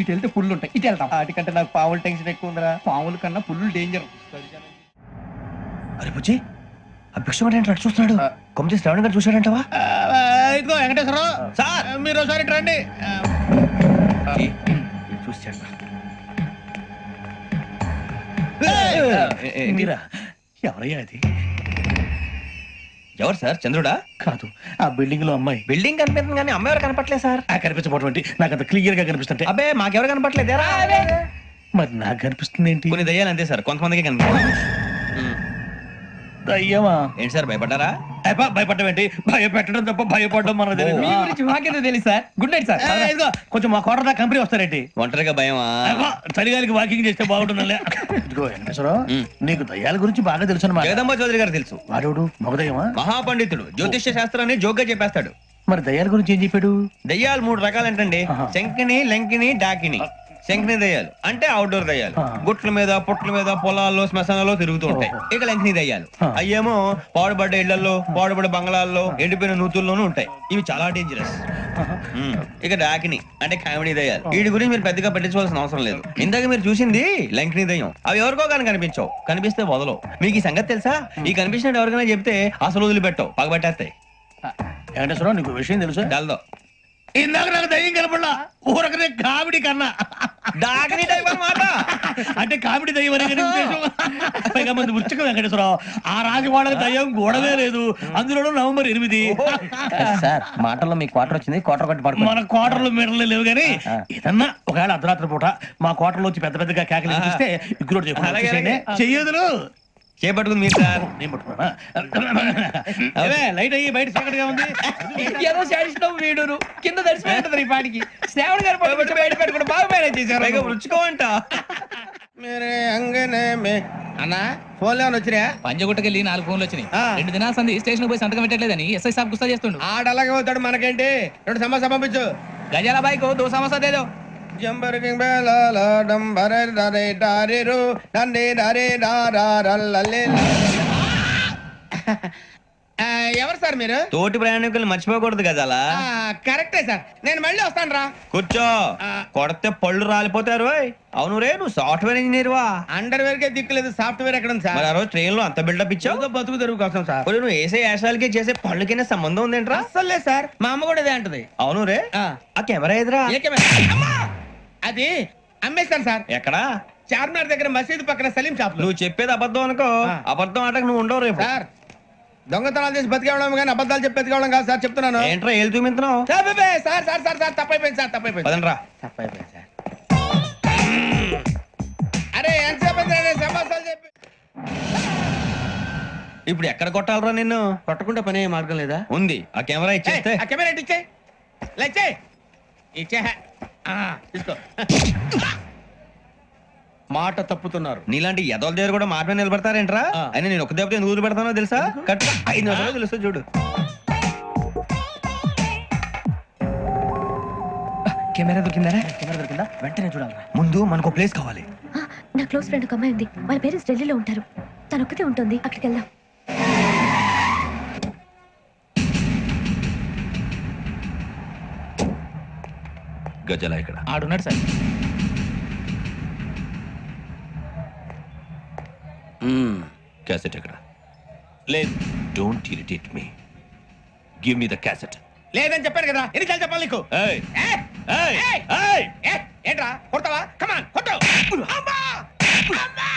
ఇటు వెళ్తే పుల్లు ఉంటాయి ఇటు వెళ్తాం వాటికంటే నాకు పావుల టెన్షన్ ఎక్కువ ఉందిరా. పాముల కన్నా పుల్లు డేంజర్. అరే బుజ్జి ఆ భిక్షం ఏంటి చూస్తున్నాడు కొమ్మ శ్రావణ్ గారు చూశాడంటవా ఇదిగో వెంకటేశ్వరరావు సార్ మీరు ఒకసారి ఇటు రండి. చూశాడు మీరా ఎవరయ్యా అది? ఎవరు సార్ చంద్రుడా కాదు ఆ బిల్డింగ్ లో అమ్మాయి. బిల్డింగ్ కనిపిస్తుంది కానీ అమ్మ ఎవరు కనపట్లేదు సార్ ఆ కనిపించబోటువంటి నాకు అంత క్లియర్ గా కనిపిస్తుంటే అబ్బే మాకెవరు కనపట్లేదేరా మరి నాకు కనిపిస్తుంది ఏంటి? కొన్ని దయ్యాలు అంతే సార్ కొంతమందికి కనిపిస్తాయి అయ్యమా ఏంటి సార్ భయపడ్డారా భయపడడం ఏంటి? భయపెట్టడం తప్ప భయపడడం మనకు తెలియదు. మీ గురించి మాకేదో తెలుసు సార్. Good night sir. ఇదిగో కొంచెం మా కోట దాకా కంపెనీ వస్తారేంటి? ఒంటరిగా భయమా చలిగాలికి వాకింగ్ చేస్తే బాగుంటుందిలే. ఇదిగో వెంకటేశ్వరరావు నీకు దయ్యాల గురించి బాగా తెలుసు అన్నమాట. జగదంబ చౌదరి గారు తెలుసు వాడోడు మగదయ్యమా? మహాపండితుడు జ్యోతిష్య శాస్త్రాన్ని జోగ్గా చెప్పేస్తాడు. మరి దయ్యాల గురించి ఏం చెప్పాడు? దయ్యాలు 3 రకాలంటండి శంకిని లంకిని డాకిని. శంకిని దయ్యాలు అంటే అవుట్డోర్ దయ్యాలు గుట్ల మీద పుట్ల మీద పొలాల్లో శ్మశానాల్లో తిరుగుతూ ఉంటాయి. ఇక లంకిని దయ్యాలు అయ్యేమో పాడుబడ్డ ఇళ్లలో పాడుబడ్డ బంగ్లాల్లో ఎండిపోయిన నూతుల్లోనూ ఉంటాయి. ఇవి చాలా డేంజరస్. ఇక డాకిని అంటే కామెడీ దయ్యాలు. వీటి గురించి మీరు పెద్దగా పట్టించుకోవాల్సిన అవసరం లేదు. ఇందాక మీరు చూసింది లంకిని దయ్యం. అవి ఎవరికో కానీ కనిపించవు, కనిపిస్తే వదలవు. మీకు ఈ సంగతి తెలుసా? ఈ కనిపించినట్టు ఎవరికైనా చెప్తే అసలు వదిలిపెట్టవు, పగబట్టేస్తాయి. వెంకటేశ్వరరావు నీకు విషయం తెలుసా? డల్దో ఇందాక నాకు దయ్యం కనపడలా, ఊరకనే కామెడీ కన్నా డాకిని టైప్ అన్నమాట. అంటే కామెడీ దయ్యం అనే కదా ఉద్దేశం. పైగా మంది ఉచ్చక వెంకటేశ్వరరావు ఆ రాజవాళ్ళకి దయ్యం గోడవే లేదు, అందులోనూ నవంబర్ 8. సార్ మాటల్లో మీ క్వార్టర్ వచ్చింది, క్వార్టర్ కొట్టి పడుకో. మన క్వార్టర్లు మీటర్లు లేవు కానీ ఏదన్నా ఒకవేళ అర్ధరాత్రి పూట మా క్వార్టర్లో వచ్చి పెద్ద పెద్దగా కేకలు చూస్తే ఇగ్గురు చెయ్యదులు చేపట్టుకుంది మీరు సార్. నేను పట్టుకున్నా లైట్ అయ్యి బయట చీకటిగా ఉంది. ఏదో శాడిస్తావు వీడును కింద దర్శనం ఈ పాటికి శ్రావణ్ గారు పట్టుకుంటే బయట పెట్టుకుంటే బాగా మేనేజ్ చేశారు. పైగా రుచుకోవంట. అన్నా ఫోన్లో ఏమైనా వచ్చినాయా? పంజగుట్టకెళ్ళి 4 ఫోన్లు వచ్చినాయి. 2 దినాల సంది స్టేషన్ పోయి సంతకం పెట్టలేదని ఎస్ఐ సాబ్ గుస్తా చేస్తుండు. ఆడలాగే పోతాడు, మనకేంటి? 2 సమస్య పంపించు. గజాల బైక్ 2 సమస్య దేదో. ఎవరు సార్ మీరు? తోటి ప్రయాణికులు మర్చిపోకూడదు గజాలా. కరెక్టే సార్, నేను మళ్ళీ వస్తాను రా. కూర్చో, కొడితే పళ్ళు రాలిపోతారు. అవును రే, నువ్వు సాఫ్ట్వేర్ ఇంజనీర్ వా? అండర్వేర్ కే దిక్కులేదు, సాఫ్ట్వేర్ ఎక్కడ ఉంది సార్? మరి ఆ రోజు ట్రైన్ లో అంత బిల్డప్ ఇచ్చావు. బతుకు తెరుగు కోసం సార్. నువ్వు వేసే యాశాలకి చేసే పళ్ళకైనా సంబంధం ఉందేంట్రా? అస్సలు లేదు సార్, మా అమ్మ కూడా ఇదే అంటది. అవును రే, ఆ కెమెరా ఎదురా ఏ కెమెరా? అమ్మా! అది అమ్మేస్తాను సార్. ఎక్కడా? చార్మినార్ దగ్గర మసీదు పక్కన సలీం షాప్ లో. నువ్వు చెప్పేది అబద్ధం అనుకో, అబద్ధం ఆటకు నువ్వు ఉండవు రేపు. సార్ దొంగతనాలు చేసి బతికేవడం కానీ అబద్ధాలు చెప్పి బతికేవడం కాదు సార్, చెప్తున్నాను. ఏంట్రా ఏళ్ళు చూపించినావు? Sir sir sir sir sir తప్పైపోయింది సార్, తప్పైపోయింది. పదండ్రా. తప్పైపోయింది సార్. అరే ఎంతసేపు సమాసాలు చెప్పి ఇప్పుడు ఎక్కడ కొట్టాలరా నిన్ను? కొట్టకుండా పనే మార్గం లేదా? ఉంది, ఆ కెమెరా ఇచ్చేస్తే. ఆ కెమెరా ఇచ్చే లేచే ఇచ్చే తీసుకో. మాట తప్పుతున్నారు. నీలాంటి ఎదల దగ్గర కూడా మాట మీద నిలబడతారేంట్రా? అయినా నేను ఒక దెబ్బతో ఎందుకు ఊరు పెడతానో తెలుసా? కరెక్ట్ 5 నిమిషాలు తెలుసు చూడు. కెమెరా దొరికిందా? కెమెరా దొరికిందా? వెంటనే చూడాలి. ముందు మనకు ప్లేస్ కావాలి. నా క్లోజ్ ఫ్రెండ్ ఒక అమ్మాయి ఉంది, వాళ్ళ పేరెంట్స్ ఢిల్లీలో ఉంటారు. తను ఒక్కతే ఉంటుంది, అక్కడికి వెళ్దాం. గజలా ఇక్కడ ఆడున్నాడు సార్. క్యాసెట్ ఎక్కడ? లేదు. Don't irritate me, give me the cassette. లేదని చెప్పాను కదా, ఎన్నిసార్లు చెప్పాలి నీకు? ఏయ్ ఏంట్రా కొడతావా? కమాన్ కొట్టు. అమ్మా! అమ్మా!